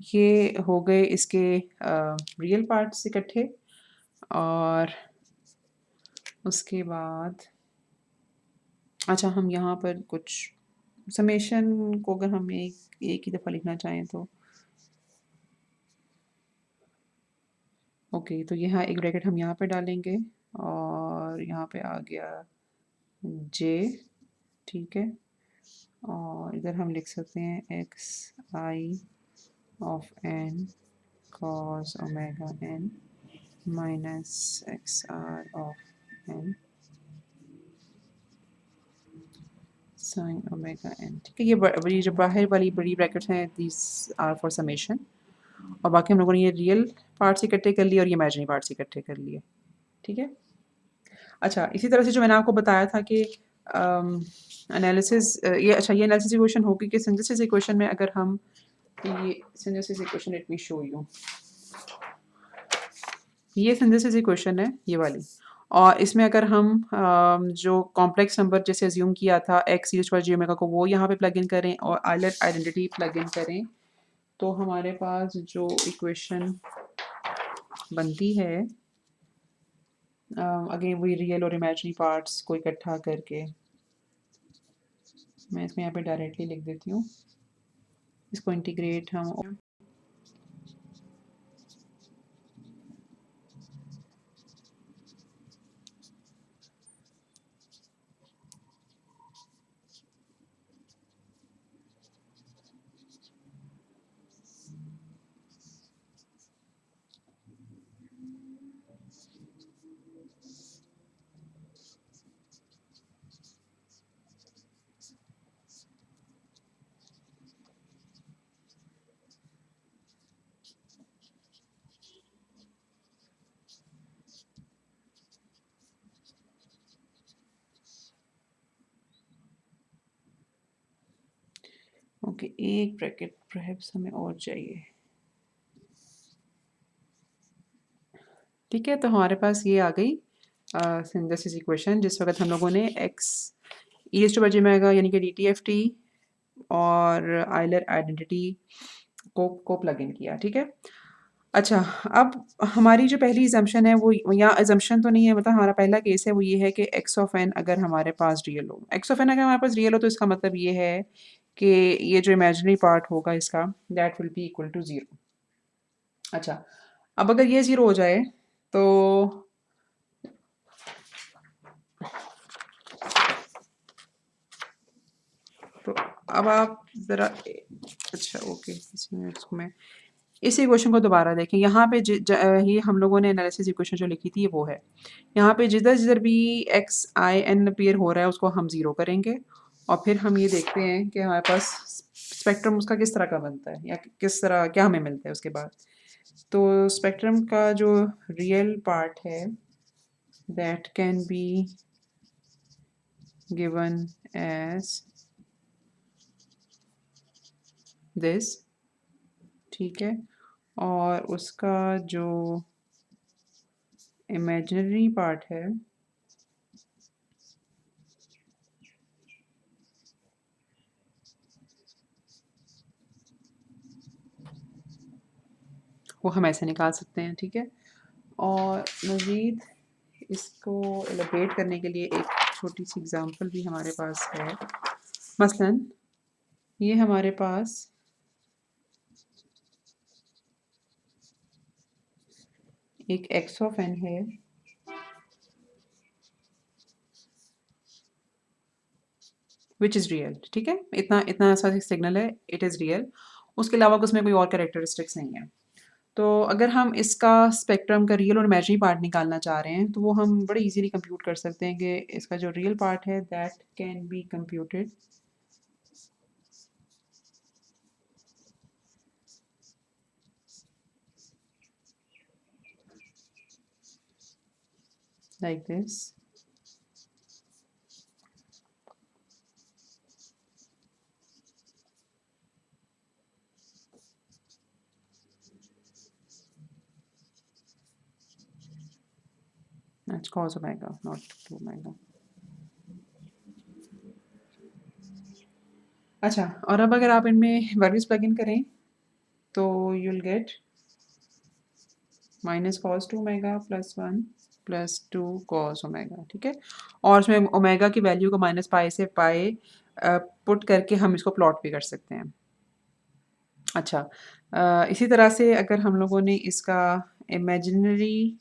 ये हो गए इसके रियल पार्ट्स इकट्ठे। और उसके बाद अच्छा, हम यहाँ पर कुछ समेशन को अगर हम एक ही दफ़ा लिखना चाहें तो ओके, तो यहाँ एक ब्रैकेट हम यहाँ पे डालेंगे और यहाँ पे आ गया जे, ठीक है। और इधर हम लिख सकते हैं X I of N cos omega N minus X R of N sine omega N, ठीक है। ये जो बाहर वाली बड़ी ब्रैकेट्स हैं दीज आर फॉर समेशन और बाकी हम लोगों ने ये रियल पार्ट्स इकट्ठे कर लिए और ये इमेजिनरी पार्ट्स इकट्ठे कर लिए, ठीक है। अच्छा, इसी तरह से जो मैंने आपको बताया था कि एनालिसिस ये अच्छा ये एनालिसिस इक्वेशन होगी कि सिंथेसिस इक्वेशन में अगर हम ये synthesis equation let me show you, ये सिंथेसिस इक्वेशन है ये वाली और इसमें अगर हम जो कॉम्प्लेक्स नंबर जैसे अज्यूम किया था एक्स यूज पर जी ओमेगा को वो यहाँ पे प्लग इन करें और आइलर आइडेंटिटी प्लग इन करें तो हमारे पास जो इक्वेशन बनती है अगेन वही रियल और इमेजिनरी पार्ट्स को इकट्ठा करके, मैं इसमें यहाँ पे डायरेक्टली लिख देती हूँ, इसको इंटीग्रेट हम ओके एक ब्रैकेट परहैप्स हमें और चाहिए, ठीक है। तो हमारे पास ये आ गई सिंथेसिस इक्वेशन जिस वक्त हम लोगों ने X E raise to power J omega यानी कि डी टी एफ टी और आइलर आइडेंटिटी को प्लग इन किया, ठीक है। अच्छा, अब हमारी जो पहली assumption है वो यहाँ assumption तो नहीं है, मतलब हमारा पहला केस है वो ये है कि x ऑफ n अगर हमारे पास रियल हो, x ऑफ n अगर हमारे पास रियल हो तो इसका मतलब ये है कि ये जो इमेजिनरी पार्ट होगा इसका that will be equal to 0। अच्छा, अब अगर ये 0 हो जाए तो अब आप ज़रा अच्छा ओके, इसमें इसको मैं इस इक्वेशन को दोबारा देखें। यहाँ पे ये हम लोगों ने एनालिसिस इक्वेशन जो लिखी थी वो है। यहाँ पे जिधर जिधर भी एक्स आई एन अपीयर हो रहा है उसको हम ज़ीरो करेंगे और फिर हम ये देखते हैं कि हमारे पास स्पेक्ट्रम उसका किस तरह का बनता है या किस तरह क्या हमें मिलता है उसके बाद। तो स्पेक्ट्रम का जो रियल पार्ट है that can be given as this, ठीक है। और उसका जो इमेजिनरी पार्ट है वो हम ऐसे निकाल सकते हैं, ठीक है। और मज़ीद इसको एलिब्रेट करने के लिए एक छोटी सी एग्ज़ाम्पल भी हमारे पास है। मसलन ये हमारे पास एक एक्स ऑफ एन है विच इज़ रियल, ठीक है। इतना इतना ऐसा सिग्नल है, इट इज़ रियल। उसके अलावा उसमें कोई और कैरेक्टरिस्टिक्स नहीं है। तो अगर हम इसका स्पेक्ट्रम का रियल और इमेजिनरी पार्ट निकालना चाह रहे हैं तो वो हम बड़े इजीली कंप्यूट कर सकते हैं कि इसका जो रियल पार्ट है that can be computed like this. That's cos omega, not 2 omega. अच्छा, और अब अगर आप इनमें वैल्यूज प्लग इन करें तो you'll get minus cos 2 omega plus 1 plus 2 cos omega, ठीक है। और उसमें ओमेगा की वैल्यू को माइनस पाई से पाई पुट करके हम इसको प्लॉट भी कर सकते हैं। अच्छा, इसी तरह से अगर हम लोगों ने इसका इमेजिनरी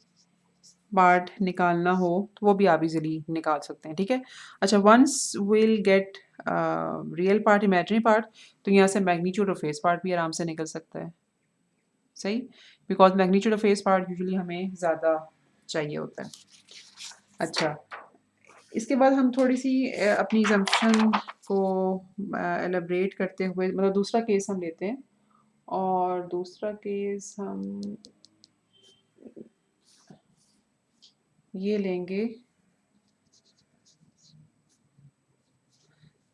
पार्ट निकालना हो तो वो भी आप इजीली निकाल सकते हैं, ठीक है। अच्छा, once will get real part imaginary part तो यहाँ से मैग्नीट्यूड और फेस पार्ट भी आराम से निकल सकता है, सही, because magnitude of face part usually हमें ज़्यादा चाहिए होता है। अच्छा, इसके बाद हम थोड़ी सी अपनी जम्पशन को एलेब्रेट करते हुए मतलब दूसरा केस हम लेते हैं और दूसरा केस हम ये लेंगे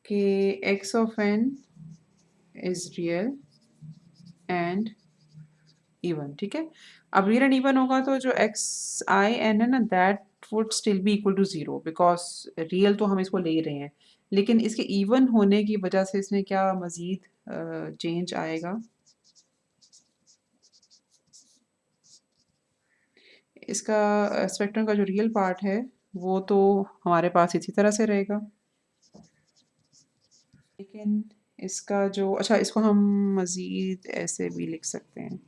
कि x of n is real and even, ठीक है। अब रियल एंड इवन होगा तो जो एक्स आई एन है ना that would still be equal to zero because real तो हम इसको ले ही रहे हैं, लेकिन इसके इवन होने की वजह से इसमें क्या मज़ीद चेंज आएगा, इसका स्पेक्ट्रम का जो रियल पार्ट है वो तो हमारे पास इसी तरह से रहेगा, लेकिन इसका जो अच्छा इसको हम मज़ीद ऐसे भी लिख सकते हैं,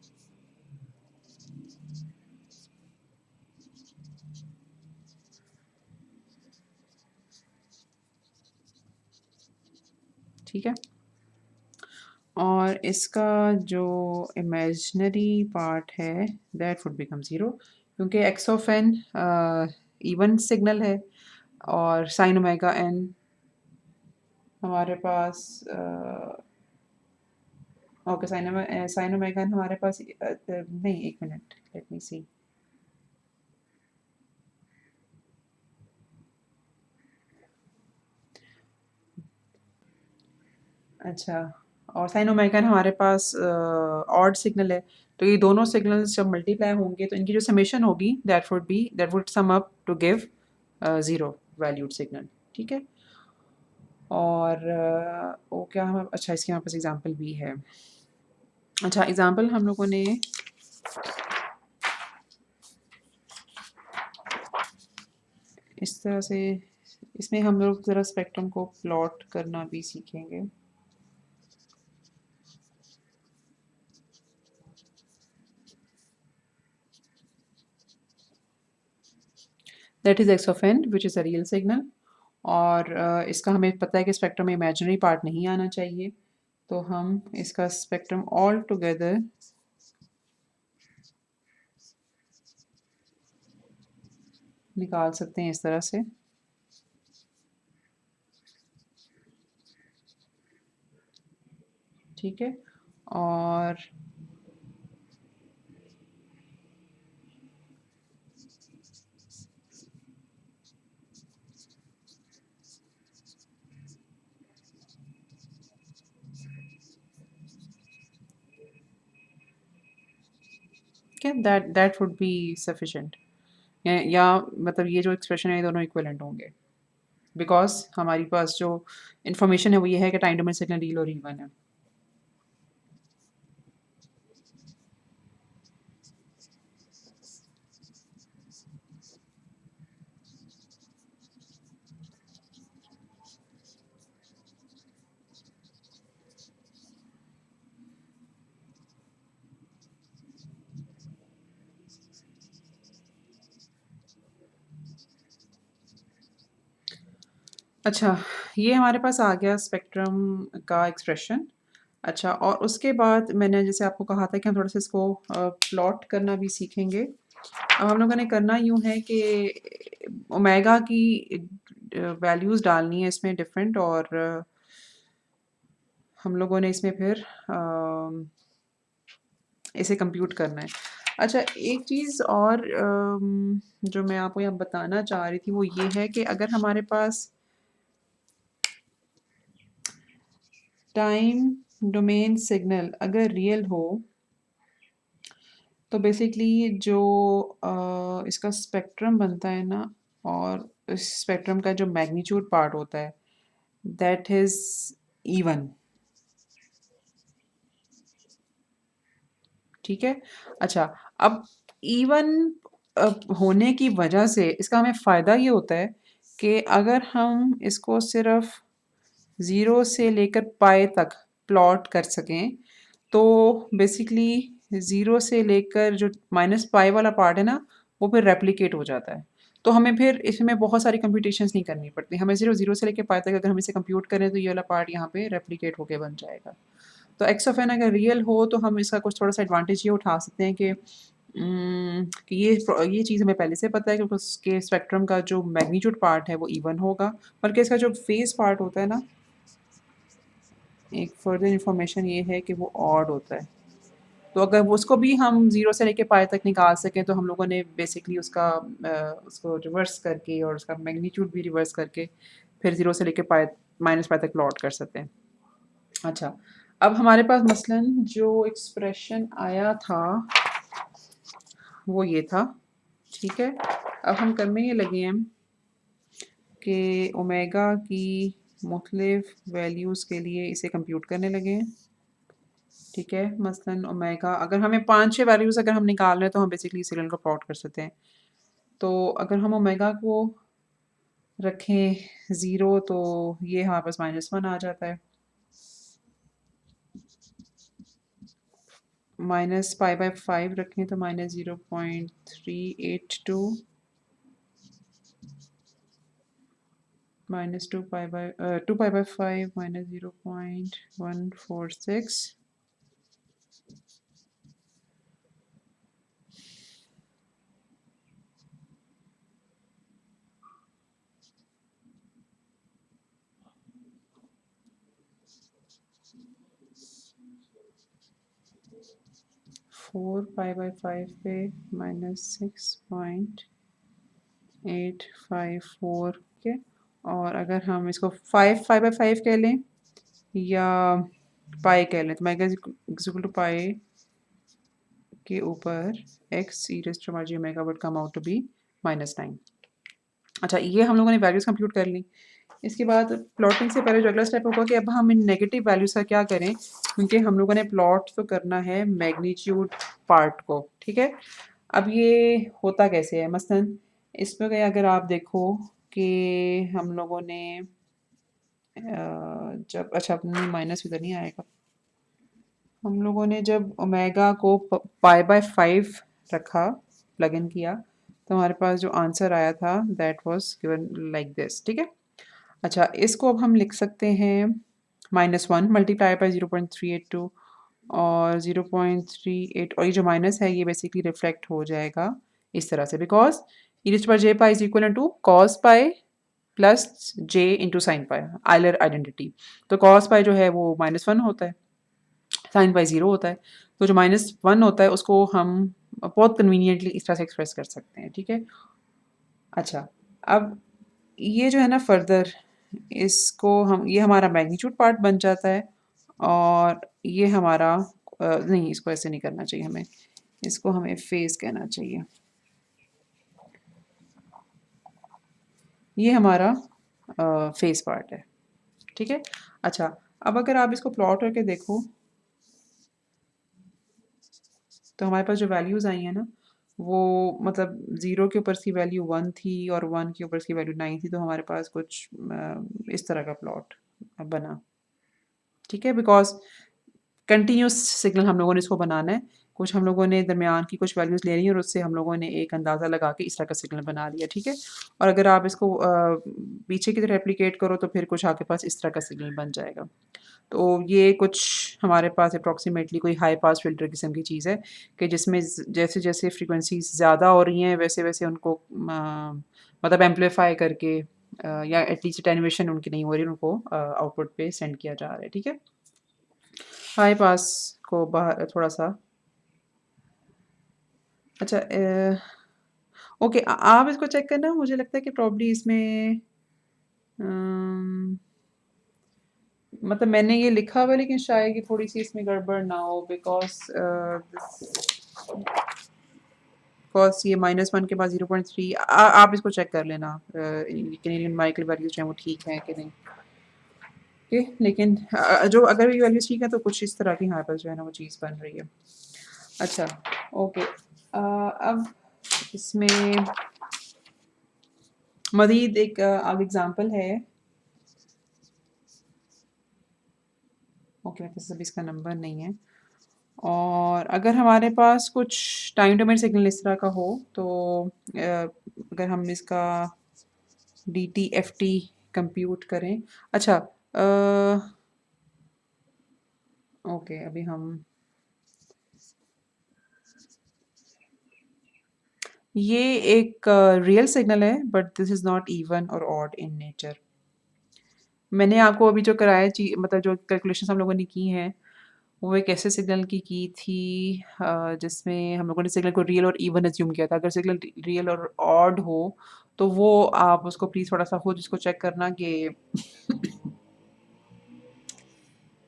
ठीक है। और इसका जो इमेजिनरी पार्ट है दैट वुड बिकम ज़ीरो क्योंकि X of N even signal है और साइन ओमेगा एन हमारे पास ओके साइन ओमेगा एन हमारे पास नहीं, एक मिनट लेट मी सी। अच्छा, और साइन ओमेगा एन हमारे पास ऑड सिग्नल है, तो ये दोनों सिग्नल्स जब मल्टीप्लाई होंगे तो इनकी जो समेशन होगी that would sum up to give zero valued signal, ठीक है। और वो क्या हम अच्छा इसके हमारे पास एग्जांपल भी है। अच्छा, एग्जाम्पल हम लोगों ने इस तरह से, इसमें हम लोग ज़रा स्पेक्ट्रम को प्लॉट करना भी सीखेंगे। That is x of N which is a real signal. और इसका हमें पता है कि स्पेक्ट्रम में इमेजिनरी पार्ट नहीं आना चाहिए, तो हम इसका स्पेक्ट्रम ऑल टुगेदर निकाल सकते हैं इस तरह से। ठीक है, और क्या दैट वुड बी सफिशेंट, या मतलब ये जो एक्सप्रेशन है ये दोनों इक्विवेलेंट होंगे, बिकॉज हमारी पास जो इन्फॉर्मेशन है वो ये है कि टाइम डोमेन सिग्नल रियल और इवन है। अच्छा, ये हमारे पास आ गया स्पेक्ट्रम का एक्सप्रेशन। अच्छा, और उसके बाद मैंने जैसे आपको कहा था कि हम थोड़ा सा इसको प्लॉट करना भी सीखेंगे। अब हम लोगों ने करना यूँ है कि ओमेगा की वैल्यूज़ डालनी है इसमें डिफरेंट, और हम लोगों ने इसमें फिर इसे कंप्यूट करना है। अच्छा, एक चीज़ और जो मैं आपको यहाँ बताना चाह रही थी वो ये है कि अगर हमारे पास टाइम डोमेन सिग्नल अगर रियल हो, तो बेसिकली जो इसका स्पेक्ट्रम बनता है ना, और इस स्पेक्ट्रम का जो मैग्नीट्यूड पार्ट होता है दैट इज़ इवन। ठीक है। अच्छा, अब इवन होने की वजह से इसका हमें फ़ायदा ये होता है कि अगर हम इसको सिर्फ 0 से लेकर पाई तक प्लॉट कर सकें, तो बेसिकली 0 से लेकर जो माइनस पाई वाला पार्ट है ना, वो फिर रेप्लिकेट हो जाता है। तो हमें फिर इसमें बहुत सारी कंप्यूटेशंस नहीं करनी पड़ती। हमें सिर्फ 0 से लेकर पाई तक अगर हम इसे कंप्यूट करें तो ये वाला पार्ट यहाँ पे रेप्लिकेट होके बन जाएगा। तो एक्स ऑफ एन अगर रियल हो तो हम इसका कुछ थोड़ा सा एडवांटेज ये उठा सकते हैं कि ये चीज़ हमें पहले से पता है कि उसके स्पेक्ट्रम का जो मैग्नीट्यूड पार्ट है वो इवन होगा, बल्कि इसका जो फेस पार्ट होता है ना, एक फर्दर इंफॉर्मेशन ये है कि वो ऑड होता है। तो अगर वो उसको भी हम 0 से लेके पाई तक निकाल सकें तो हम लोगों ने बेसिकली उसको रिवर्स करके और उसका मैग्नीट्यूड भी रिवर्स करके फिर 0 से लेके पाई माइनस पाई तक प्लॉट कर सकते हैं। अच्छा, अब हमारे पास मसलन जो एक्सप्रेशन आया था वो ये था। ठीक है, अब हम करने ये लगे हैं कि ओमेगा की मुख्तलिफ वैल्यूज़ के लिए इसे कंप्यूट करने लगे हैं। ठीक है, मसलन ओमेगा अगर हमें 5-6 वैल्यूज़ अगर हम निकाल रहे हैं तो हम बेसिकली सिग्नल को प्लॉट कर सकते हैं। तो अगर हम ओमेगा को रखें 0 तो ये हमारे पास -1 आ जाता है। माइनस पाई बाय 5 रखें तो -0.382, -2 पाई बाय 5 -0.146, 4 पाई बाय 5 पे -6.854 के। और अगर हम इसको 5 पाई बाय 5 कह लें या पाई कह लें तो मैं इक्वल टू पाई के ऊपर X E raise to J omega would come out to be -9। अच्छा, ये हम लोगों ने वैल्यूज़ कंप्यूट कर ली। इसके बाद प्लॉटिंग से पहले जो अगला स्टेप होगा कि अब हम इन नेगेटिव वैल्यूज़ का क्या करें, क्योंकि हम लोगों ने प्लॉट तो करना है मैग्नीट्यूड पार्ट को, ठीक है। अब ये होता कैसे है, मसलन इसमें अगर आप देखो कि हम लोगों ने जब अच्छा नहीं माइनस इधर नहीं आएगा, हम लोगों ने जब ओमेगा को पाई बाय 5 रखा, प्लग इन किया, तो हमारे पास जो आंसर आया था that was given like this, ठीक है। अच्छा, इसको अब हम लिख सकते हैं -1 मल्टीप्लाई बाय 0.382 और 0.38, और ये जो माइनस है ये बेसिकली रिफ्लेक्ट हो जाएगा इस तरह से, because e raised to power j pi is equal to cos pi plus j into sine pi, Euler identity. तो cos पाई जो है वो -1 होता है, साइन पाई 0 होता है, तो जो -1 होता है उसको हम बहुत कन्वीनियंटली इस तरह से एक्सप्रेस कर सकते हैं, ठीक है। अच्छा, अब ये जो है ना फर्दर, इसको हम, ये हमारा मैग्नीट्यूड पार्ट बन जाता है, और ये हमारा नहीं, इसको ऐसे नहीं करना चाहिए हमें, इसको हमें फेस कहना चाहिए। ये हमारा फेस पार्ट है, ठीक है। अच्छा, अब अगर आप इसको प्लॉट करके देखो तो हमारे पास जो वैल्यूज़ आई हैं ना, वो मतलब 0 के ऊपर की वैल्यू 1 थी और 1 के ऊपर की वैल्यू 9 थी, तो हमारे पास कुछ इस तरह का प्लॉट बना, ठीक है। बिकॉज कंटिन्यूस सिग्नल हम लोगों ने इसको बनाना है, कुछ हम लोगों ने दरमियान की कुछ वैल्यूज़ ले रही हैं और उससे हम लोगों ने एक अंदाज़ा लगा के इस तरह का सिग्नल बना लिया, ठीक है। और अगर आप इसको पीछे की तरह रेप्लिकेट करो तो फिर कुछ आपके पास इस तरह का सिग्नल बन जाएगा। तो ये कुछ हमारे पास अप्रॉक्सीमेटली कोई हाई पास फ़िल्टर किस्म की चीज़ है कि जिसमें जैसे-जैसे फ्रीक्वेंसीज़ ज़्यादा हो रही हैं वैसे-वैसे उनको मतलब एम्प्लीफाई करके या एटलीस्ट अटेन्युएशन उनकी नहीं हो रही, उनको आउटपुट पे सेंड किया जा रहा है, ठीक है। हाई पास को बाहर थोड़ा-सा अच्छा ओके, आप इसको चेक करना, मुझे लगता है कि प्रॉब्ली इसमें अम, मतलब मैंने ये लिखा हुआ है लेकिन शायद कि थोड़ी-सी इसमें गड़बड़ ना हो, बिकॉज़ ये -1 के बाद 0.3 आप इसको चेक कर लेना कैनेडियन माइकल वैल्यूज़ जो हैं वो ठीक हैं कि नहीं, ओके। लेकिन जो अगर ये वैल्यूज़ ठीक है तो कुछ इस तरह की यहाँ पर जो है ना वो चीज़ बन रही है। अच्छा, ओके, अब इसमें मज़ीद एक आगे एग्ज़ाम्पल है। ओके, मेरे पास अभी इसका नंबर नहीं है, और अगर हमारे पास कुछ टाइम डोमेन सिग्नल इस तरह का हो तो अगर हम इसका DTFT कंप्यूट करें। अच्छा, ओके, अभी हम ये एक रियल सिग्नल है but this is not even और ऑड इन नेचर। मैंने आपको अभी जो कराया मतलब जो कैलकुलेशंस हम लोगों ने की हैं वो एक ऐसे सिग्नल की थी जिसमें हम लोगों ने सिग्नल को रियल और इवन अज्यूम किया था। अगर सिग्नल रियल और ऑड हो तो वो आप उसको प्लीज़ थोड़ा-सा खुद इसको चेक करना कि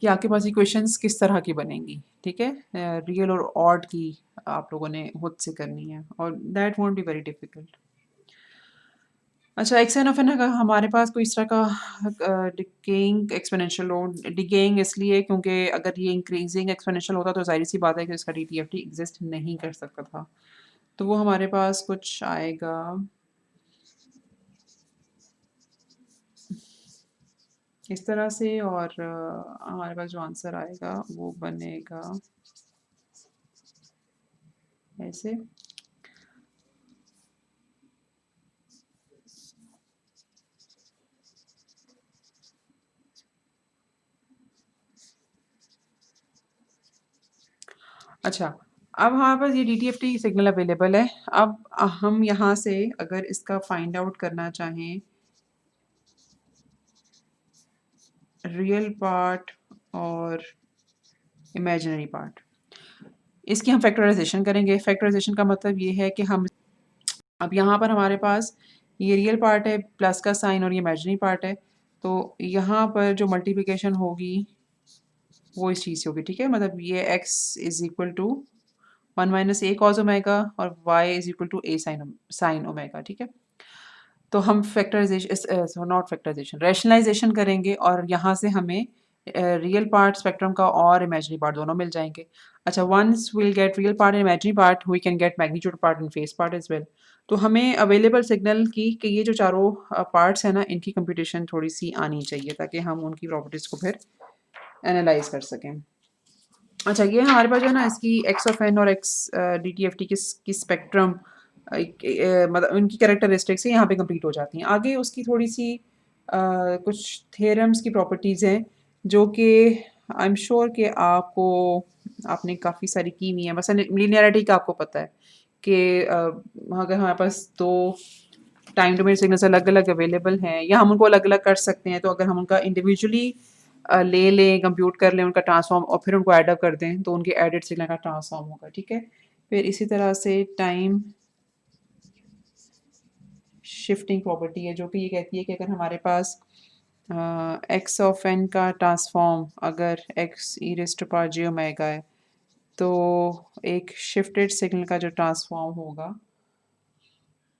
कि आपके पास इक्वेशंस किस तरह की बनेंगी, ठीक है? रियल और ऑड की आप लोगों ने खुद से करनी है और that won't be very difficult. अच्छा, एक्स-एन ऑफ एन अगर हमारे पास कोई इस तरह का डिकेइंग एक्सपोनेंशियल हो, डिकेइंग इसलिए क्योंकि अगर ये इंक्रीज़िंग एक्सपोनेंशियल होता तो ज़ाहिर-सी बात है कि इसका डीटीएफटी एग्ज़िस्ट नहीं कर सकता था। तो वो हमारे पास कुछ आएगा इस तरह से, और हमारे पास जो आंसर आएगा वो बनेगा ऐसे। अच्छा, अब हमारे पास ये डीटीएफटी सिग्नल अवेलेबल है। अब हम यहाँ से अगर इसका फाइंड आउट करना चाहें रियल पार्ट और इमेजिनरी पार्ट, इसकी हम फैक्टराइजेशन करेंगे। फैक्टराइजेशन का मतलब ये है कि हम अब यहाँ पर हमारे पास ये रियल पार्ट है प्लस का साइन और ये इमेजिनरी पार्ट है, तो यहाँ पर जो मल्टीप्लिकेशन होगी वो इस चीज़ से होगी, ठीक है। मतलब ये x is equal to 1 minus a cos omega और y is equal to a sine omega, ठीक है। तो हम फैक्टराइजेशन नॉट फैक्टराइजेशन रैशनलाइजेशन करेंगे और यहाँ से हमें रियल पार्ट स्पेक्ट्रम का और इमेजिनरी पार्ट दोनों मिल जाएंगे। अच्छा, once will get real part and imaginary part, we can get magnitude part and phase part as well. तो हमें अवेलेबल सिग्नल की कि ये जो चारों पार्ट्स हैं ना, इनकी कंप्यूटेशन थोड़ी सी आनी चाहिए ताकि हम उनकी प्रॉपर्टीज़ को फिर एनालाइज कर सकें। अच्छा, ये हमारे पास जो है ना, इसकी एक्स ऑफ एन और x D T F T की स्पेक्ट्रम मतलब उनकी कैरेक्टरिस्टिक्स यहाँ पे कंप्लीट हो जाती हैं। आगे उसकी थोड़ी सी कुछ थेरम्स की प्रॉपर्टीज़ हैं जो कि आई एम श्योर कि आपने काफ़ी सारी की हुई हैं। बस लीनियरिटी का आपको पता है कि अगर हमारे पास दो टाइम डोमेन सिग्नल्स अलग अलग अवेलेबल हैं या हम उनको अलग अलग कर सकते हैं, तो अगर हम उनका इंडिविजुअली ले लें, कंप्यूट कर लें उनका ट्रांसफॉर्म और फिर उनको एडअप कर दें, तो उनके एडेड सिग्नल का ट्रांसफॉर्म होगा। ठीक है, फिर इसी तरह से टाइम शिफ्टिंग प्रॉपर्टी है जो कि ये कहती है कि अगर हमारे पास एक्स ऑफ एन का ट्रांसफॉर्म अगर X E raise to power J omega है, तो एक शिफ्टेड सिग्नल का जो ट्रांसफॉर्म होगा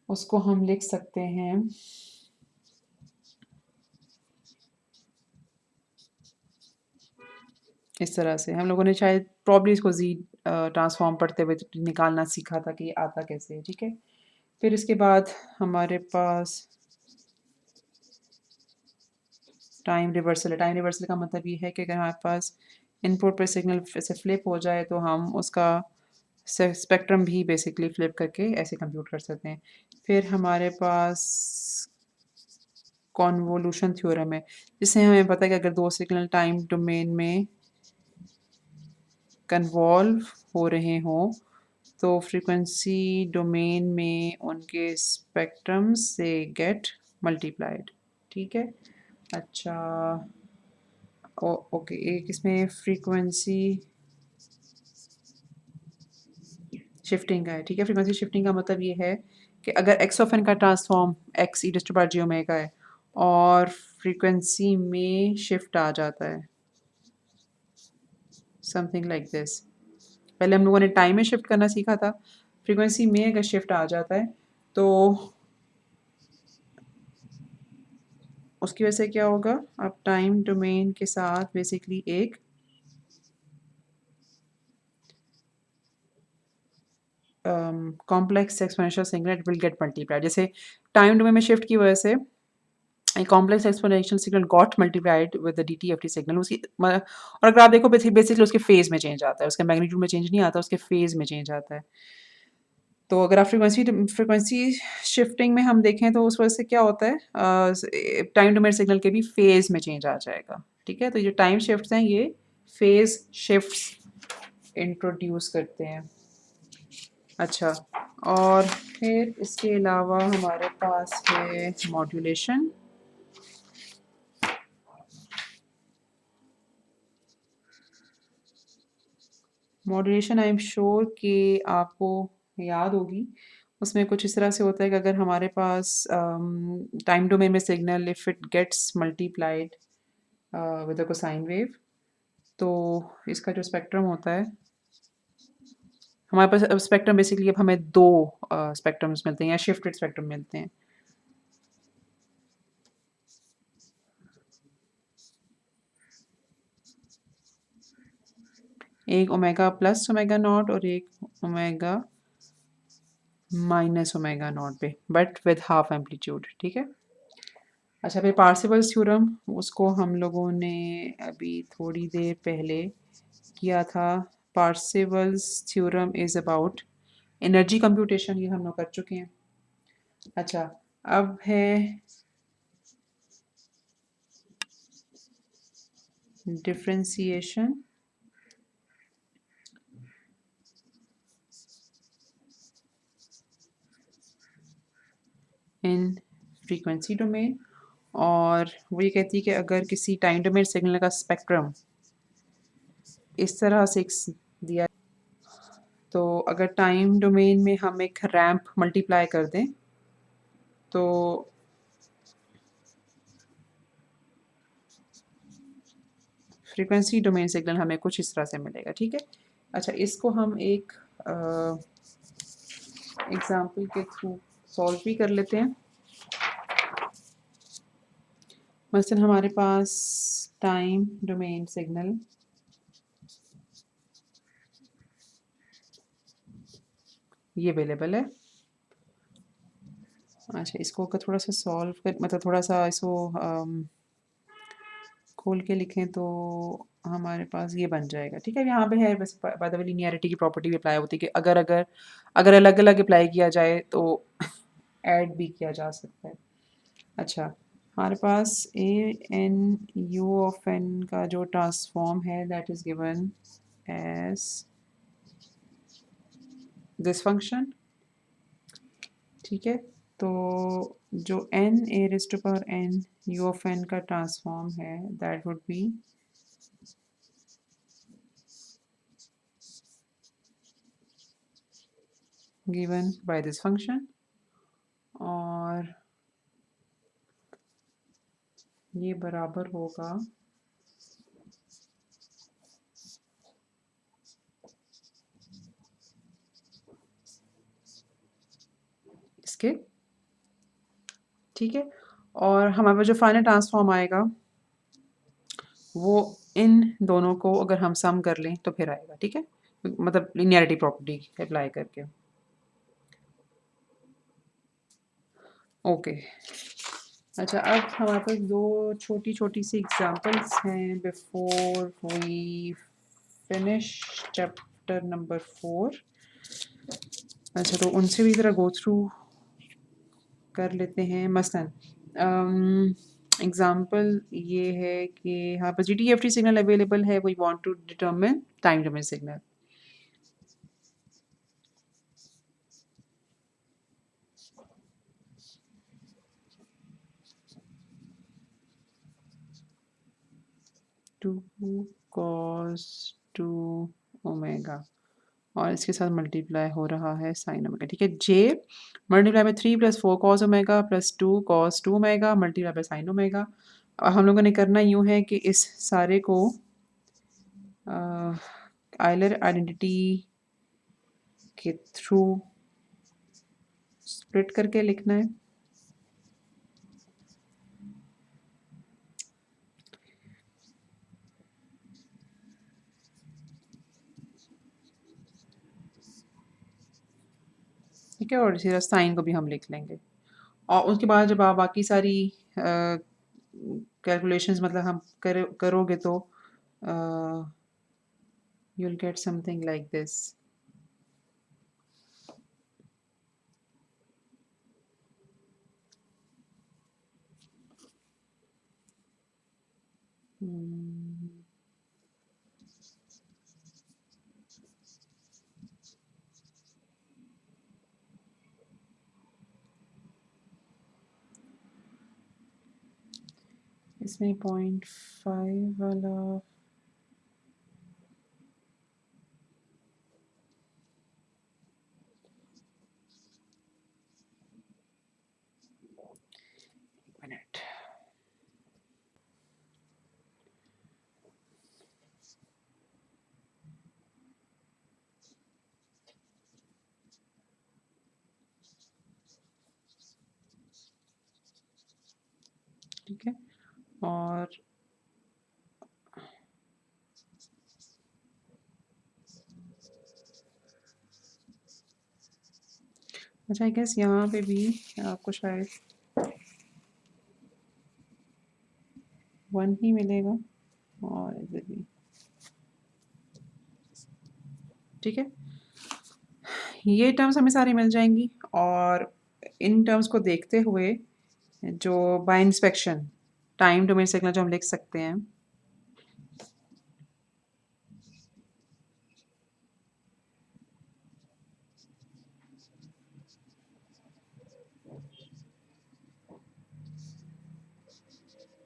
उसको हम लिख सकते हैं इस तरह से। हम लोगों ने शायद प्रॉब्ली इसको जी ट्रांसफॉर्म पढ़ते हुए निकालना सीखा था कि ये आता कैसे है। ठीक है, फिर इसके बाद हमारे पास टाइम रिवर्सल है। टाइम रिवर्सल का मतलब ये है कि अगर हमारे पास इनपुट पर सिग्नल से फ्लिप हो जाए तो हम उसका स्पेक्ट्रम भी बेसिकली फ्लिप करके ऐसे कंप्यूट कर सकते हैं। फिर हमारे पास कॉन्वोल्यूशन थ्योरम है, जिससे हमें पता है कि अगर दो सिग्नल टाइम डोमेन में कन्वॉल्व हो रहे हों तो फ्रीक्वेंसी डोमेन में उनके स्पेक्ट्रम से गेट मल्टीप्लाइड। ठीक है, अच्छा ओके, एक इसमें फ्रीक्वेंसी शिफ्टिंग का है। ठीक है, फ्रीक्वेंसी शिफ्टिंग का मतलब ये है कि अगर एक्स ऑफ एन का transform X E to power J omega है और फ्रीक्वेंसी में शिफ्ट आ जाता है समथिंग लाइक दिस। पहले हम लोगों ने टाइम में शिफ्ट करना सीखा था, फ्रीक्वेंसी में अगर शिफ्ट आ जाता है तो उसकी वजह से क्या होगा, अब टाइम डोमेन के साथ बेसिकली एक complex exponential signal it will get multiplied. जैसे टाइम डोमेन में शिफ्ट की वजह से a complex exponential signal got multiplied with the DTFT signal उसकी और अगर आप देखो बेसिकली उसके फेज में चेंज आता है, उसके मैग्नीट्यूड में चेंज नहीं आता, उसके फेज में चेंज आता है। तो अगर आप फ्रीक्वेंसी शिफ्टिंग में हम देखें तो उस वजह से क्या होता है, टाइम डोमेन सिग्नल के भी फेज में चेंज आ जाएगा। ठीक है, तो ये टाइम शिफ्ट्स हैं, ये फेज शिफ्ट्स इंट्रोड्यूस करते हैं। अच्छा, और फिर इसके अलावा हमारे पास है modulation. Modulation I am sure कि आपको याद होगी। उसमें कुछ इस तरह से होता है कि अगर हमारे पास टाइम डोमेन में signal if it gets multiplied with a cosine wave, तो इसका जो स्पेक्ट्रम होता है, हमारे पास स्पेक्ट्रम बेसिकली अब हमें दो स्पेक्ट्रम्स मिलते हैं या शिफ्टेड स्पेक्ट्रम मिलते हैं। एक ओमेगा प्लस ओमेगा नॉट और एक ओमेगा माइनस ओमेगा नॉट पे, बट विद हाफ एम्पलीट्यूड। ठीक है, अच्छा, फिर पार्सिवल्स थ्योरम, उसको हम लोगों ने अभी थोड़ी देर पहले किया था। Parseval's theorem is about energy computation, ये हम लोग कर चुके हैं। अच्छा, अब है डिफरेंशिएशन इन फ्रीक्वेंसी डोमेन, और वो ये कहती है कि अगर किसी टाइम डोमेन सिग्नल का स्पेक्ट्रम इस तरह से दिया, तो अगर टाइम डोमेन में हम एक रैंप मल्टीप्लाई कर दें तो फ्रीक्वेंसी डोमेन सिग्नल हमें कुछ इस तरह से मिलेगा। ठीक है, अच्छा, इसको हम एक एग्जाम्पल के थ्रू सॉल्व भी कर लेते हैं। मसलन हमारे पास टाइम डोमेन सिग्नल ये अवेलेबल है। अच्छा, इसको अगर थोड़ा सा सॉल्व कर मतलब थोड़ा सा इसको खोल के लिखें तो हमारे पास ये बन जाएगा। ठीक है, यहाँ पे है बस बाय द वे लीनियरिटी की प्रॉपर्टी भी अप्लाई होती है कि अगर अगर अगर अलग अलग अप्लाई किया जाए तो ऐड भी किया जा सकता है। अच्छा, हमारे पास a n u of N का जो ट्रांसफॉर्म है that is given as this function. ठीक है, तो जो n a raise to power n u of n का ट्रांसफॉर्म है that would be given by this function और ये बराबर होगा इसके। ठीक है, और हमारे पास जो फाइनल ट्रांसफॉर्म आएगा वो इन दोनों को अगर हम सम कर लें तो फिर आएगा। ठीक है, मतलब लिनियरिटी प्रॉपर्टी अप्लाई करके। ओके, अच्छा अब हमारे पास दो छोटी छोटी सी एग्जांपल्स हैं before we finish chapter number 4। अच्छा, तो उनसे भी ज़रा गो थ्रू कर लेते हैं। मसलन एग्जांपल ये है कि यहाँ पर GTFT सिग्नल अवेलेबल है, we want to determine time domain signal. Two cos two omega और इसके साथ मल्टीप्लाई हो रहा है साइन ओमेगा। ठीक है, j multiply by 3 + 4 cos omega + 2 cos 2 omega multiply by sine omega. और हम लोगों ने करना यूँ है कि इस सारे को आयलर आइडेंटिटी के थ्रू स्प्लिट करके लिखना है। ठीक है, और इसी साइन को भी हम लिख लेंगे और उसके बाद जब आप बाकी सारी कैलकुलेशंस मतलब हम करोगे तो you will get something like this. इसमें 0.5 वाला मिनट। ठीक है, और अच्छा आई गेस यहाँ पे भी आपको शायद 1 ही मिलेगा और इधर भी। ठीक है, ये टर्म्स हमें सारी मिल जाएंगी और इन टर्म्स को देखते हुए जो bye inspection time domain signal जो हम लिख सकते हैं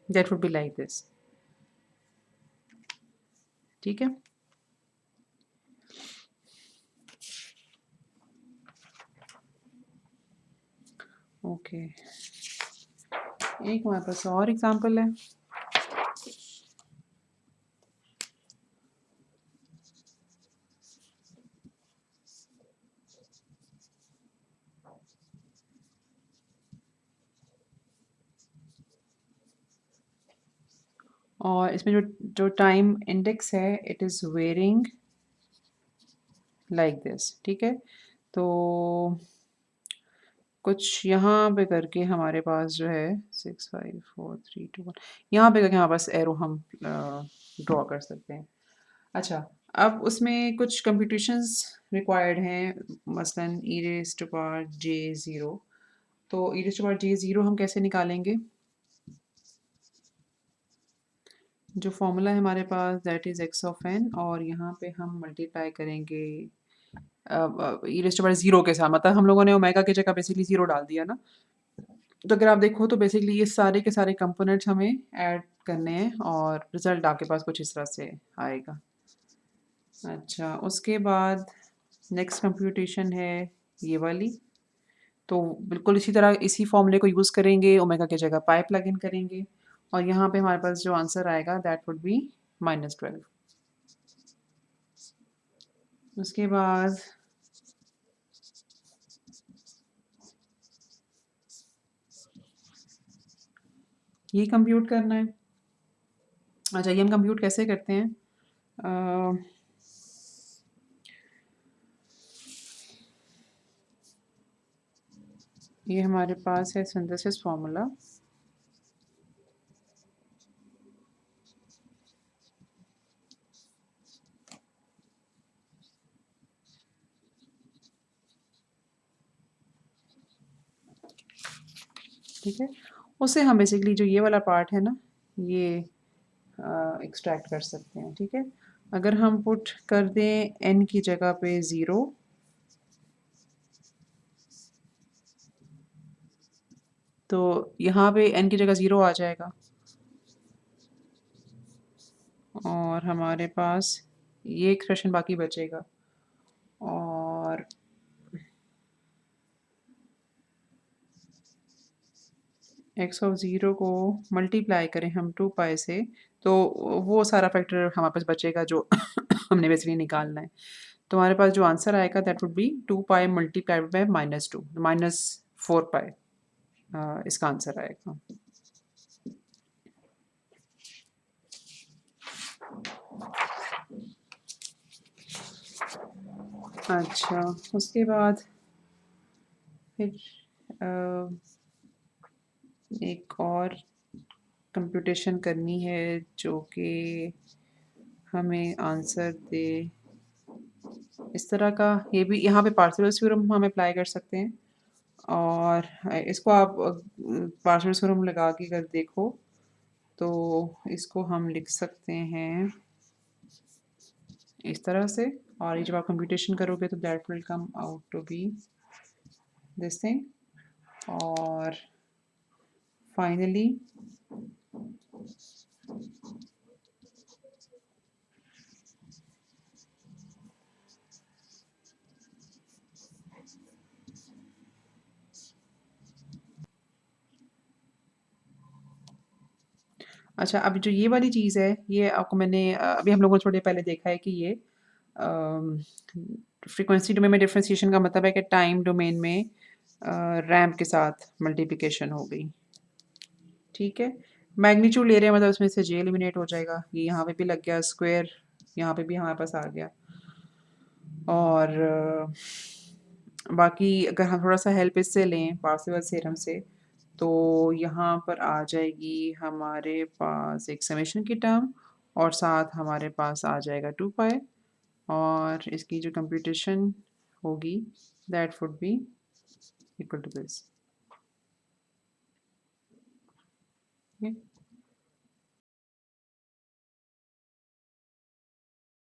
that would be like this. ठीक है, ओके, एक हमारे पास और एग्जांपल है। और इसमें जो टाइम इंडेक्स है it is varying like this, ठीक है। तो कुछ यहाँ पे करके हमारे पास जो है 6 5 4 3 2 1 यहाँ पे करके हमारे पास एरो हम ड्रॉ कर सकते हैं। अच्छा, अब उसमें कुछ कंप्यूटेशंस रिक्वायर्ड हैं, मसलन e raise to power j zero. तो e raise to power j zero हम कैसे निकालेंगे? जो फॉर्मूला है हमारे पास that is x of N, और यहाँ पे हम मल्टीप्लाई करेंगे e raise to power zero के साथ, मतलब हम लोगों ने ओमेगा की जगह बेसिकली ज़ीरो डाल दिया ना। तो अगर आप देखो तो बेसिकली ये सारे के सारे कंपोनेंट्स हमें ऐड करने हैं और रिज़ल्ट आपके पास कुछ इस तरह से आएगा। अच्छा, उसके बाद नेक्स्ट कंप्यूटेशन है ये वाली। तो बिल्कुल इसी तरह इसी फॉर्मूले को यूज़ करेंगे, ओमेगा की जगह पाई प्लग इन करेंगे और यहाँ पे हमारे पास जो आंसर आएगा दैट वुड बी -12। उसके बाद ये कंप्यूट करना है। अच्छा, ये हम कंप्यूट कैसे करते हैं? अ, ये हमारे पास है सिंथेसिस फार्मूला। ठीक है, उससे हम बेसिकली जो ये वाला पार्ट है ना, ये एक्सट्रैक्ट कर सकते हैं। ठीक है, अगर हम पुट कर दें n की जगह पे 0, तो यहाँ पे n की जगह 0 आ जाएगा और हमारे पास ये एक्सप्रेशन बाकी बचेगा। और एक्स ऑफ ज़ीरो को मल्टीप्लाई करें हम 2 पाई से, तो वो सारा फैक्टर हमारे पास बचेगा जो हमने बेसिकली निकालना है। तो हमारे पास जो आंसर आएगा that would B 2 pi multiplied by -2, -4 पाई इसका आंसर आएगा। अच्छा, उसके बाद फिर एक और कंप्यूटेशन करनी है जो कि हमें आंसर दे इस तरह का। ये भी यहाँ पे पार्सेवल्स थ्योरम हम अप्लाई कर सकते हैं और इसको आप पार्सेवल्स थ्योरम लगा के अगर देखो तो इसको हम लिख सकते हैं इस तरह से, और ये जब आप कंप्यूटेशन करोगे तो that will come out to be this thing. और फाइनली अच्छा, अब जो ये वाली चीज़ है ये आपको मैंने अभी हम लोगों ने थोड़ी देर पहले देखा है कि ये फ्रीक्वेंसी डोमेन में डिफरेंशिएशन का मतलब है कि टाइम डोमेन में रैंप के साथ मल्टीप्लिकेशन हो गई। ठीक है, मैग्नीट्यूड ले रहे हैं मतलब उसमें से जे एलिमिनेट हो जाएगा, ये यहाँ पे भी लग गया स्क्वायर, यहाँ पे भी हमारे पास आ गया। और बाकी अगर हम थोड़ा सा हेल्प इससे लें पार्सेवल थ्योरम से, तो यहाँ पर आ जाएगी हमारे पास एक समेशन की टर्म और साथ हमारे पास आ जाएगा 2 पाई, और इसकी जो कंप्यूटेशन होगी that would be equal to this.